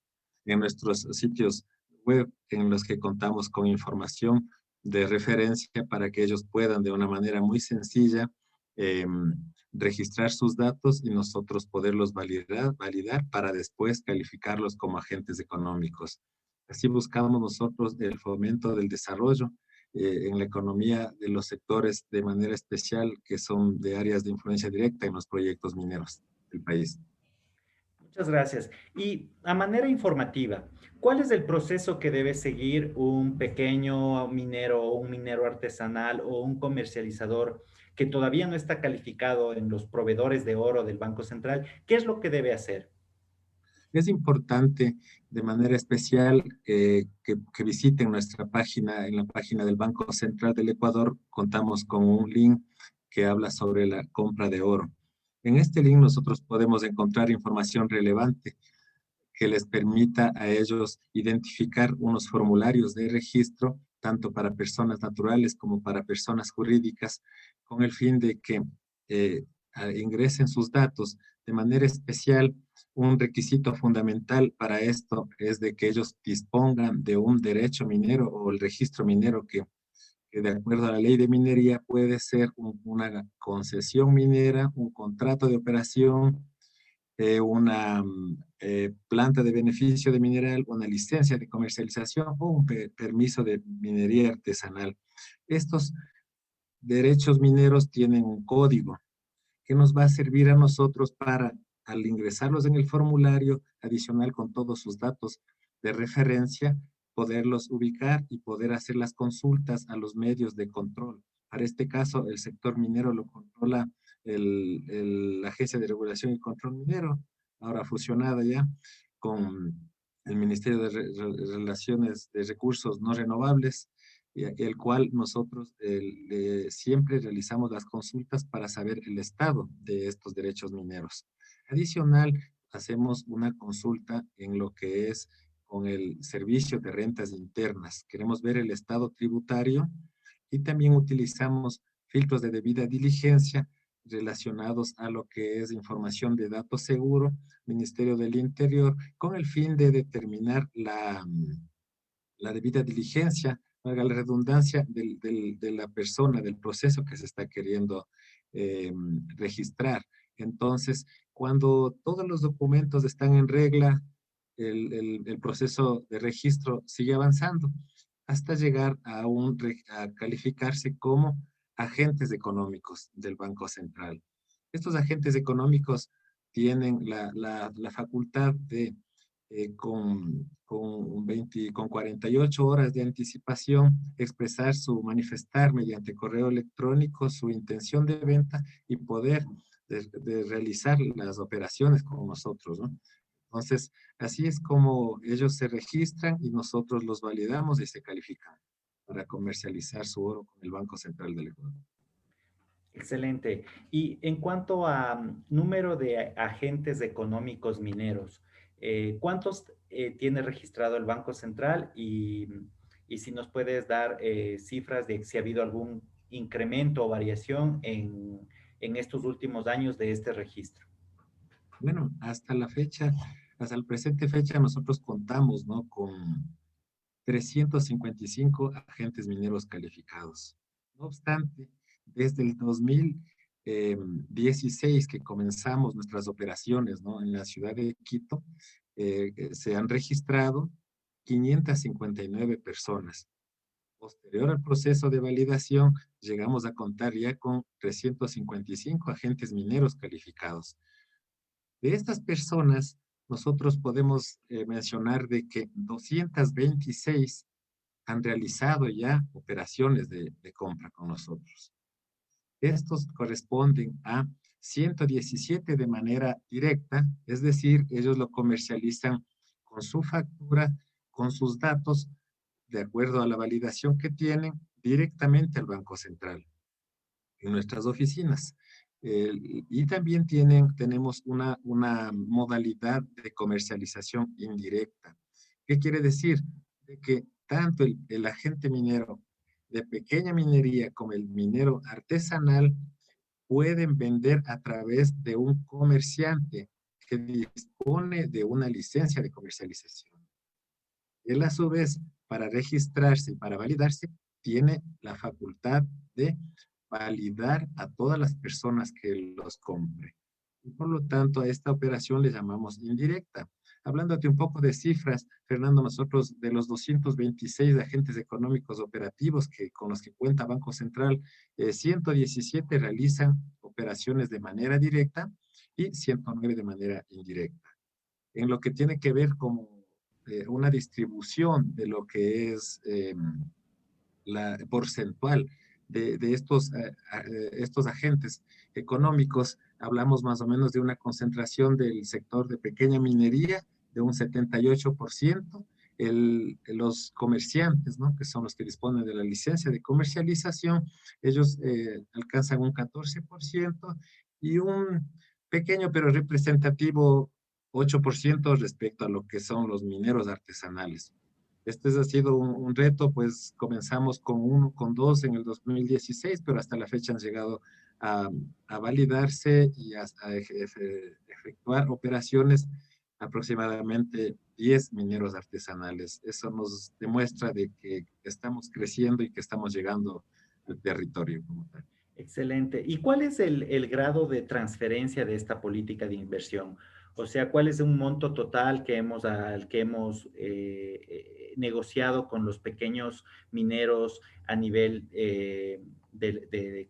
sitios web, en los que contamos con información de referencia para que ellos puedan de una manera muy sencilla registrar sus datos y nosotros poderlos validar para después calificarlos como agentes económicos. Así buscamos nosotros el fomento del desarrollo en la economía de los sectores de manera especial que son de áreas de influencia directa en los proyectos mineros del país. Muchas gracias. Y a manera informativa, ¿cuál es el proceso que debe seguir un pequeño minero o un minero artesanal o un comercializador que todavía no está calificado en los proveedores de oro del Banco Central? ¿Qué es lo que debe hacer? Es importante de manera especial que visiten nuestra página. En la página del Banco Central del Ecuador contamos con un link que habla sobre la compra de oro. En este link nosotros podemos encontrar información relevante que les permita a ellos identificar unos formularios de registro, tanto para personas naturales como para personas jurídicas, con el fin de que ingresen sus datos de manera especial. Un requisito fundamental para esto es de que ellos dispongan de un derecho minero o el registro minero que de acuerdo a la ley de minería puede ser una concesión minera, un contrato de operación, una planta de beneficio de mineral, una licencia de comercialización o un permiso de minería artesanal. Estos derechos mineros tienen un código que nos va a servir a nosotros para, al ingresarlos en el formulario adicional con todos sus datos de referencia, poderlos ubicar y poder hacer las consultas a los medios de control. Para este caso, el sector minero lo controla la Agencia de Regulación y Control Minero, ahora fusionada ya con el Ministerio de Relaciones de Recursos No Renovables, el cual nosotros siempre realizamos las consultas para saber el estado de estos derechos mineros. Adicional, hacemos una consulta en lo que es con el Servicio de Rentas Internas. Queremos ver el estado tributario y también utilizamos filtros de debida diligencia relacionados a lo que es información de datos seguro, Ministerio del Interior, con el fin de determinar la debida diligencia, valga la redundancia, de la persona, del proceso que se está queriendo registrar. Entonces, cuando todos los documentos están en regla, el proceso de registro sigue avanzando hasta llegar a calificarse como agentes económicos del Banco Central. Estos agentes económicos tienen la facultad de con 48 horas de anticipación, manifestar mediante correo electrónico su intención de venta y poder de realizar las operaciones con nosotros, ¿no? Entonces, así es como ellos se registran y nosotros los validamos y se califican para comercializar su oro con el Banco Central del Ecuador. Excelente. Y en cuanto a número de agentes económicos mineros, ¿cuántos tiene registrado el Banco Central? Y si nos puedes dar cifras de si ha habido algún incremento o variación en estos últimos años de este registro. Bueno, hasta la fecha, hasta la presente fecha, nosotros contamos, ¿no?, con 355 agentes mineros calificados. No obstante, desde el 2016 que comenzamos nuestras operaciones, ¿no?, en la ciudad de Quito, se han registrado 559 personas. Posterior al proceso de validación, llegamos a contar ya con 355 agentes mineros calificados. De estas personas, nosotros podemos mencionar de que 226 han realizado ya operaciones de compra con nosotros. Estos corresponden a 117 de manera directa, es decir, ellos lo comercializan con su factura, con sus datos, de acuerdo a la validación que tienen, directamente al Banco Central, en nuestras oficinas. Y también tenemos una modalidad de comercialización indirecta. ¿Qué quiere decir? De que tanto el agente minero de pequeña minería como el minero artesanal pueden vender a través de un comerciante que dispone de una licencia de comercialización. Él a su vez, para registrarse y para validarse, tiene la facultad de validar a todas las personas que los compre. Y por lo tanto, a esta operación le llamamos indirecta. Hablándote un poco de cifras, Fernando, nosotros de los 226 agentes económicos operativos con los que cuenta Banco Central, 117 realizan operaciones de manera directa y 109 de manera indirecta. En lo que tiene que ver como una distribución de lo que es la porcentual de estos agentes económicos, hablamos más o menos de una concentración del sector de pequeña minería de un 78%, los comerciantes, ¿no?, que son los que disponen de la licencia de comercialización, ellos alcanzan un 14% y un pequeño pero representativo 8% respecto a lo que son los mineros artesanales. Este ha sido un reto, pues comenzamos con 1, con 2 en el 2016, pero hasta la fecha han llegado a, a validarse y a efectuar operaciones aproximadamente 10 mineros artesanales. Eso nos demuestra de que estamos creciendo y que estamos llegando al territorio como tal. Excelente. ¿Y cuál es el grado de transferencia de esta política de inversión? O sea, ¿cuál es un monto total al que hemos negociado con los pequeños mineros a nivel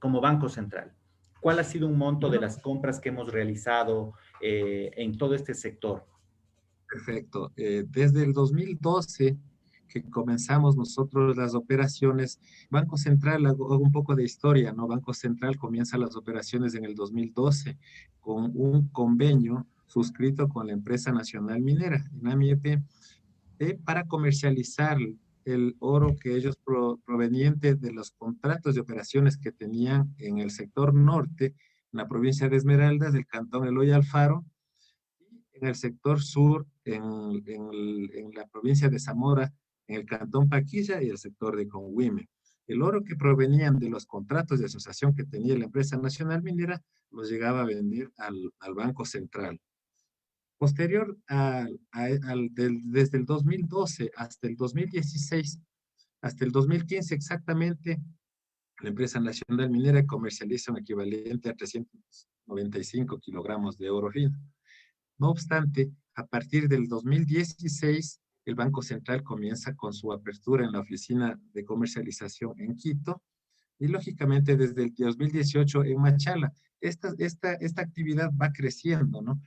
como Banco Central? ¿Cuál ha sido un monto de las compras que hemos realizado en todo este sector? Perfecto. Desde el 2012 que comenzamos nosotros las operaciones, Banco Central, hago un poco de historia, ¿no? Banco Central comienza las operaciones en el 2012 con un convenio suscrito con la empresa nacional minera, INAMIEP, para comercializar el oro que ellos proveniente de los contratos de operaciones que tenían en el sector norte, en la provincia de Esmeraldas, del cantón Eloy Alfaro, en el sector sur, en la provincia de Zamora, en el cantón Paquilla y el sector de Conhuime. El oro que provenían de los contratos de asociación que tenía la empresa nacional minera, los llegaba a vender al Banco Central. Posterior desde el 2012 hasta el 2016, hasta el 2015 exactamente, la empresa nacional minera comercializa un equivalente a 395 kilogramos de oro fino. No obstante, a partir del 2016, el Banco Central comienza con su apertura en la oficina de comercialización en Quito y lógicamente desde el 2018 en Machala. Esta actividad va creciendo, ¿no?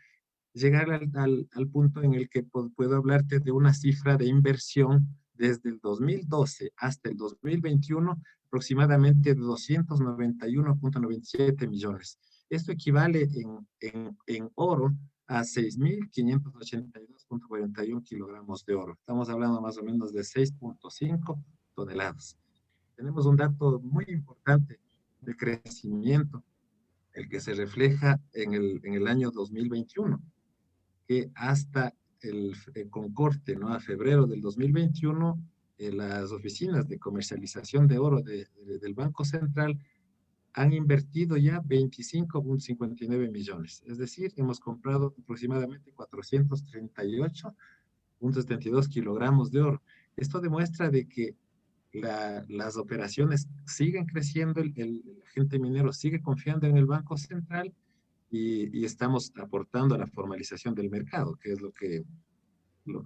Llegar al punto en el que puedo hablarte de una cifra de inversión desde el 2012 hasta el 2021, aproximadamente de 291.97 millones. Esto equivale en oro a 6.582.41 kilogramos de oro. Estamos hablando más o menos de 6.5 toneladas. Tenemos un dato muy importante de crecimiento, el que se refleja en el año 2021, que hasta con corte, ¿no? A febrero del 2021, las oficinas de comercialización de oro del Banco Central han invertido ya 25.59 millones. Es decir, hemos comprado aproximadamente 438.72 kilogramos de oro. Esto demuestra de que las operaciones siguen creciendo, el agente minero sigue confiando en el Banco Central y estamos aportando a la formalización del mercado, que es lo que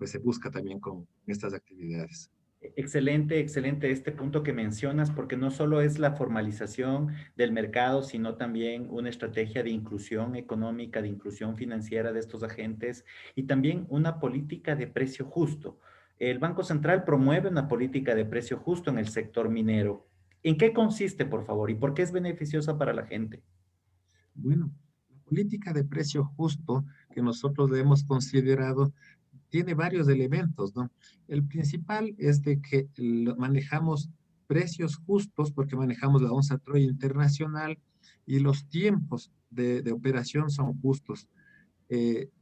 se busca también con estas actividades. Excelente, excelente este punto que mencionas, porque no solo es la formalización del mercado, sino también una estrategia de inclusión económica, de inclusión financiera de estos agentes y también una política de precio justo. El Banco Central promueve una política de precio justo en el sector minero. ¿En qué consiste, por favor, y por qué es beneficiosa para la gente? Bueno, la política de precio justo que nosotros le hemos considerado tiene varios elementos, ¿no? El principal es de que manejamos precios justos porque manejamos la onza Troy internacional y los tiempos de operación son justos.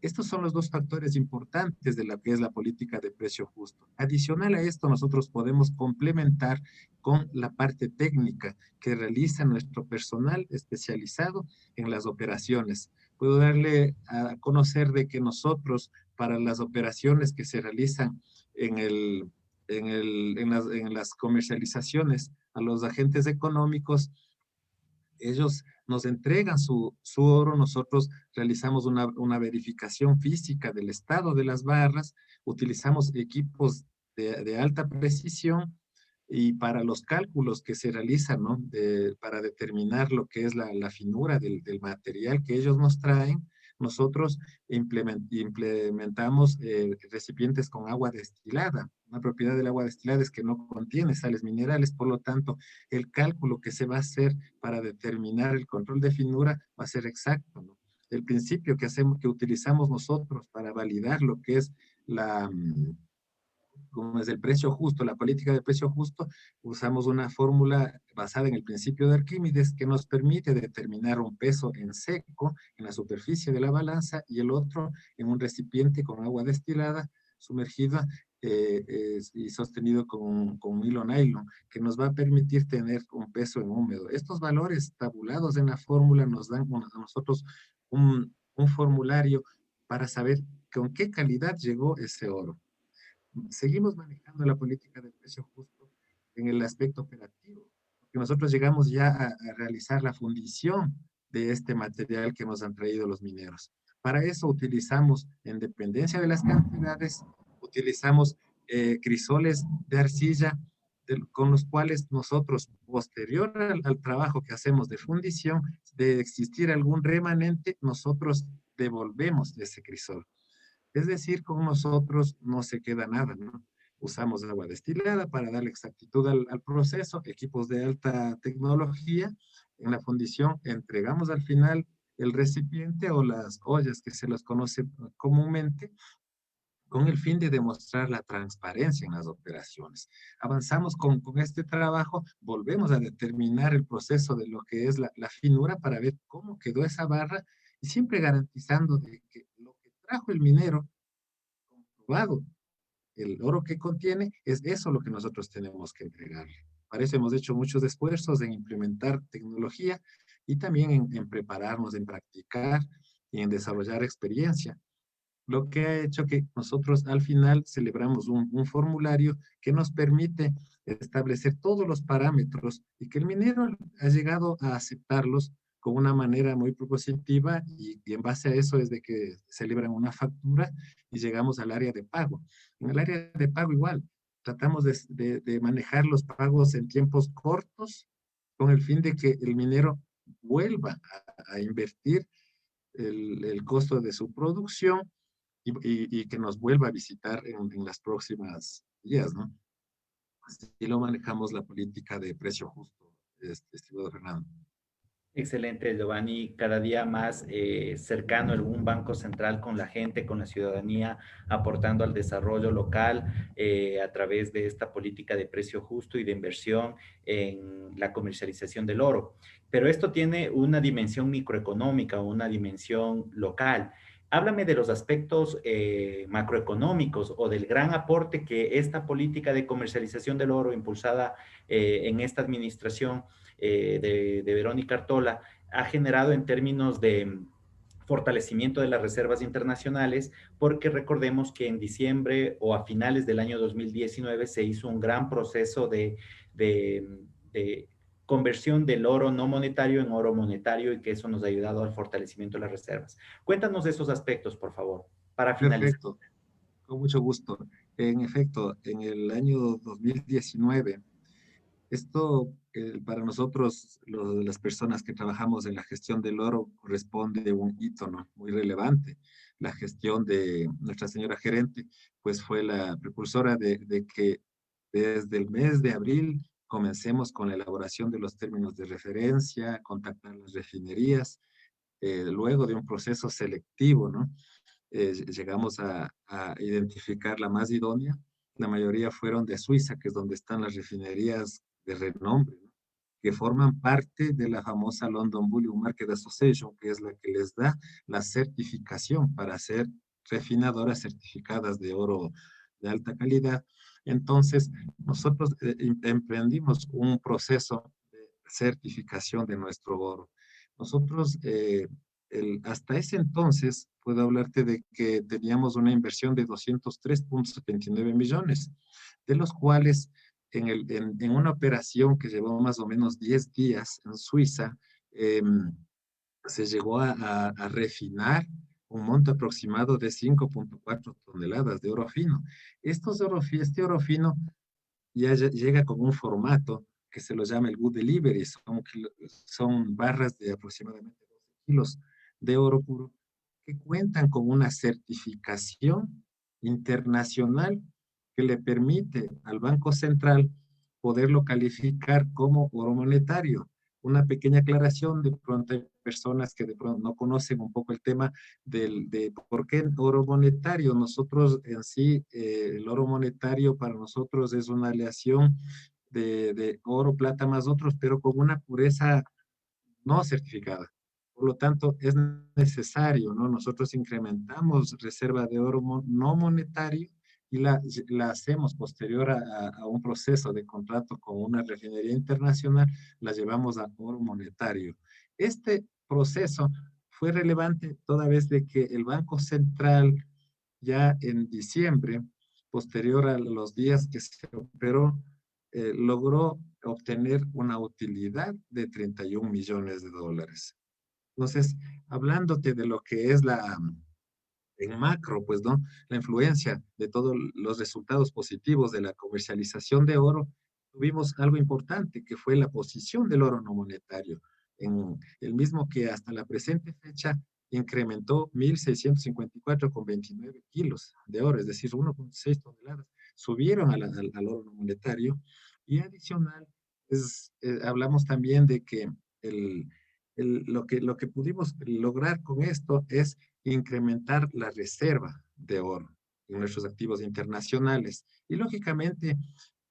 Estos son los dos factores importantes de lo que es la política de precio justo. Adicional a esto, nosotros podemos complementar con la parte técnica que realiza nuestro personal especializado en las operaciones. Puedo darle a conocer de que nosotros, para las operaciones que se realizan en las comercializaciones a los agentes económicos, ellos nos entregan su oro, nosotros realizamos una verificación física del estado de las barras, utilizamos equipos de alta precisión y para los cálculos que se realizan, ¿no? Para determinar lo que es la finura del material que ellos nos traen, nosotros implementamos recipientes con agua destilada. Una propiedad del agua destilada es que no contiene sales minerales, por lo tanto, el cálculo que se va a hacer para determinar el control de finura va a ser exacto, ¿no? El principio que utilizamos nosotros para validar lo que es como es el precio justo, la política de precio justo, usamos una fórmula basada en el principio de Arquímedes que nos permite determinar un peso en seco en la superficie de la balanza y el otro en un recipiente con agua destilada sumergida y sostenido con un hilo nylon, que nos va a permitir tener un peso en húmedo. Estos valores tabulados en la fórmula nos dan a nosotros un formulario para saber con qué calidad llegó ese oro. Seguimos manejando la política del precio justo en el aspecto operativo, porque nosotros llegamos ya a realizar la fundición de este material que nos han traído los mineros. Para eso utilizamos, en dependencia de las cantidades, utilizamos crisoles de arcilla con los cuales nosotros, posterior al trabajo que hacemos de fundición, de existir algún remanente, nosotros devolvemos ese crisol. Es decir, con nosotros no se queda nada, ¿no? Usamos agua destilada para darle exactitud al proceso, equipos de alta tecnología. En la fundición entregamos al final el recipiente o las ollas que se las conoce comúnmente, con el fin de demostrar la transparencia en las operaciones. Avanzamos con este trabajo, volvemos a determinar el proceso de lo que es la finura para ver cómo quedó esa barra y siempre garantizando de que lo que trajo el minero, comprobado, el oro que contiene, es eso lo que nosotros tenemos que entregarle. Para eso hemos hecho muchos esfuerzos en implementar tecnología y también en prepararnos, en practicar y en desarrollar experiencia, lo que ha hecho que nosotros al final celebramos un formulario que nos permite establecer todos los parámetros y que el minero ha llegado a aceptarlos con una manera muy propositiva y en base a eso es de que celebran una factura y llegamos al área de pago. En el área de pago igual, tratamos de manejar los pagos en tiempos cortos con el fin de que el minero vuelva a invertir el costo de su producción y que nos vuelva a visitar en las próximas días, ¿no? Así lo manejamos la política de precio justo, estimado Fernando. Excelente, Giovanni. Cada día más cercano algún banco central con la gente, con la ciudadanía, aportando al desarrollo local a través de esta política de precio justo y de inversión en la comercialización del oro. Pero esto tiene una dimensión microeconómica, una dimensión local. Háblame de los aspectos macroeconómicos o del gran aporte que esta política de comercialización del oro impulsada en esta administración de Verónica Artola ha generado en términos de fortalecimiento de las reservas internacionales, porque recordemos que en diciembre o a finales del año 2019 se hizo un gran proceso de conversión del oro no monetario en oro monetario y que eso nos ha ayudado al fortalecimiento de las reservas. Cuéntanos de esos aspectos, por favor, para finalizar. Perfecto, con mucho gusto. En efecto, en el año 2019, esto para nosotros, las personas que trabajamos en la gestión del oro, corresponde a un hito, ¿no?, muy relevante. La gestión de nuestra señora gerente, pues fue la precursora de que desde el mes de abril comencemos con la elaboración de los términos de referencia, contactar las refinerías, luego de un proceso selectivo, ¿no? Llegamos a identificar la más idónea. La mayoría fueron de Suiza, que es donde están las refinerías de renombre, ¿no?, que forman parte de la famosa London Bullion Market Association, que es la que les da la certificación para ser refinadoras certificadas de oro de alta calidad. Entonces, nosotros emprendimos un proceso de certificación de nuestro oro. Nosotros, hasta ese entonces, puedo hablarte de que teníamos una inversión de 203.79 millones, de los cuales en una operación que llevó más o menos 10 días en Suiza, se llegó a refinar un monto aproximado de 5.4 toneladas de oro fino. Este oro fino ya llega con un formato que se lo llama el Good Delivery, son barras de aproximadamente 12 kilos de oro puro que cuentan con una certificación internacional que le permite al Banco Central poderlo calificar como oro monetario. una pequeña aclaración. De pronto hay personas que de pronto no conocen un poco el tema de por qué oro monetario. Nosotros en sí, el oro monetario para nosotros es una aleación de oro, plata más otros, pero con una pureza no certificada. Por lo tanto, es necesario, ¿no? Nosotros incrementamos reserva de oro no monetario y la hacemos posterior a un proceso de contrato con una refinería internacional, la llevamos a oro monetario. Este proceso fue relevante toda vez de que el Banco Central ya en diciembre, posterior a los días que se operó, logró obtener una utilidad de 31 millones de dólares. Entonces, hablándote de lo que es en macro, pues, ¿no? La influencia de todos los resultados positivos de la comercialización de oro, tuvimos algo importante, que fue la posición del oro no monetario, en el mismo que hasta la presente fecha incrementó 1.654,29 kilos de oro, es decir, 1,6 toneladas, subieron al oro no monetario. Y adicional, hablamos también de que lo que pudimos lograr con esto es incrementar la reserva de oro en nuestros activos internacionales. Y lógicamente,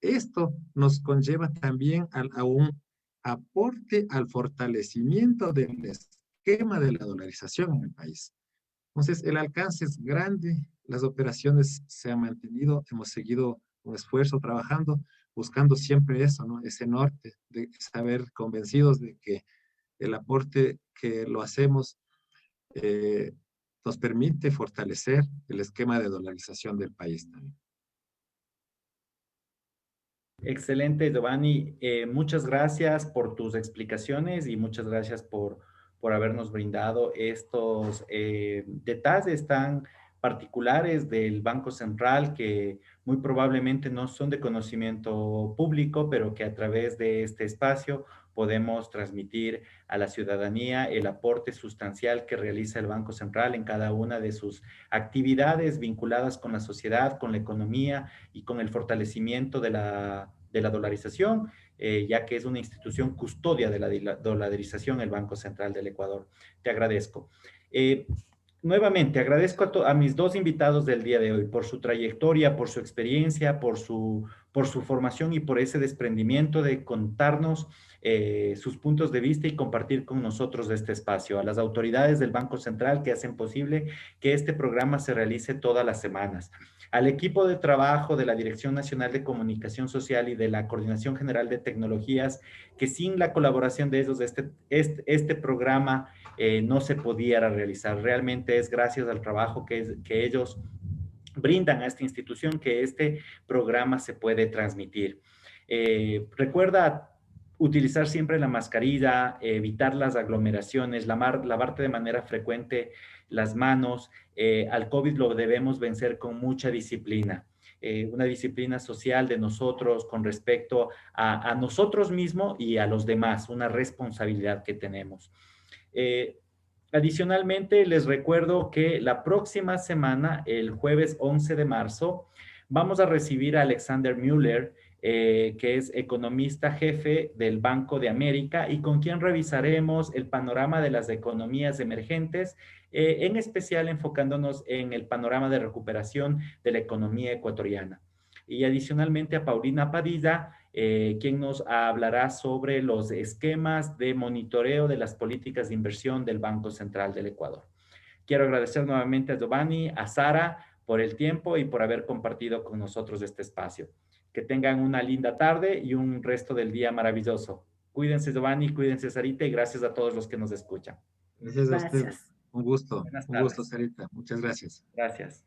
esto nos conlleva también a un aporte al fortalecimiento del esquema de la dolarización en el país. Entonces, el alcance es grande, las operaciones se han mantenido, hemos seguido con esfuerzo trabajando, buscando siempre eso, ¿no? Ese norte, de saber convencidos de que el aporte que lo hacemos eh, nos permite fortalecer el esquema de dolarización del país también. Excelente, Giovanni. Muchas gracias por tus explicaciones y muchas gracias por habernos brindado estos detalles tan particulares del Banco Central que muy probablemente no son de conocimiento público, pero que a través de este espacio podemos transmitir a la ciudadanía el aporte sustancial que realiza el Banco Central en cada una de sus actividades vinculadas con la sociedad, con la economía y con el fortalecimiento de la dolarización, ya que es una institución custodia de la dolarización, el Banco Central del Ecuador. Te agradezco. Nuevamente, agradezco a mis dos invitados del día de hoy por su trayectoria, por su experiencia, por su formación y por ese desprendimiento de contarnos sus puntos de vista y compartir con nosotros este espacio. A las autoridades del Banco Central que hacen posible que este programa se realice todas las semanas. Al equipo de trabajo de la Dirección Nacional de Comunicación Social y de la Coordinación General de Tecnologías, que sin la colaboración de ellos, este programa no se pudiera realizar. Realmente es gracias al trabajo que ellos brindan a esta institución que este programa se puede transmitir. Recuerda utilizar siempre la mascarilla, evitar las aglomeraciones, lavarte de manera frecuente las manos. Al COVID lo debemos vencer con mucha disciplina. Una disciplina social de nosotros con respecto a nosotros mismos y a los demás, una responsabilidad que tenemos. Adicionalmente, les recuerdo que la próxima semana, el jueves 11 de marzo, vamos a recibir a Alexander Müller, que es economista jefe del Banco de América y con quien revisaremos el panorama de las economías emergentes, en especial enfocándonos en el panorama de recuperación de la economía ecuatoriana. Y adicionalmente a Paulina Padilla, quien nos hablará sobre los esquemas de monitoreo de las políticas de inversión del Banco Central del Ecuador. Quiero agradecer nuevamente a Giovanni, a Sara, por el tiempo y por haber compartido con nosotros este espacio. Que tengan una linda tarde y un resto del día maravilloso. Cuídense, Giovanni, cuídense, Sarita, y gracias a todos los que nos escuchan. Gracias a usted. Un gusto. Buenas tardes. Un gusto, Sarita. Muchas gracias. Gracias.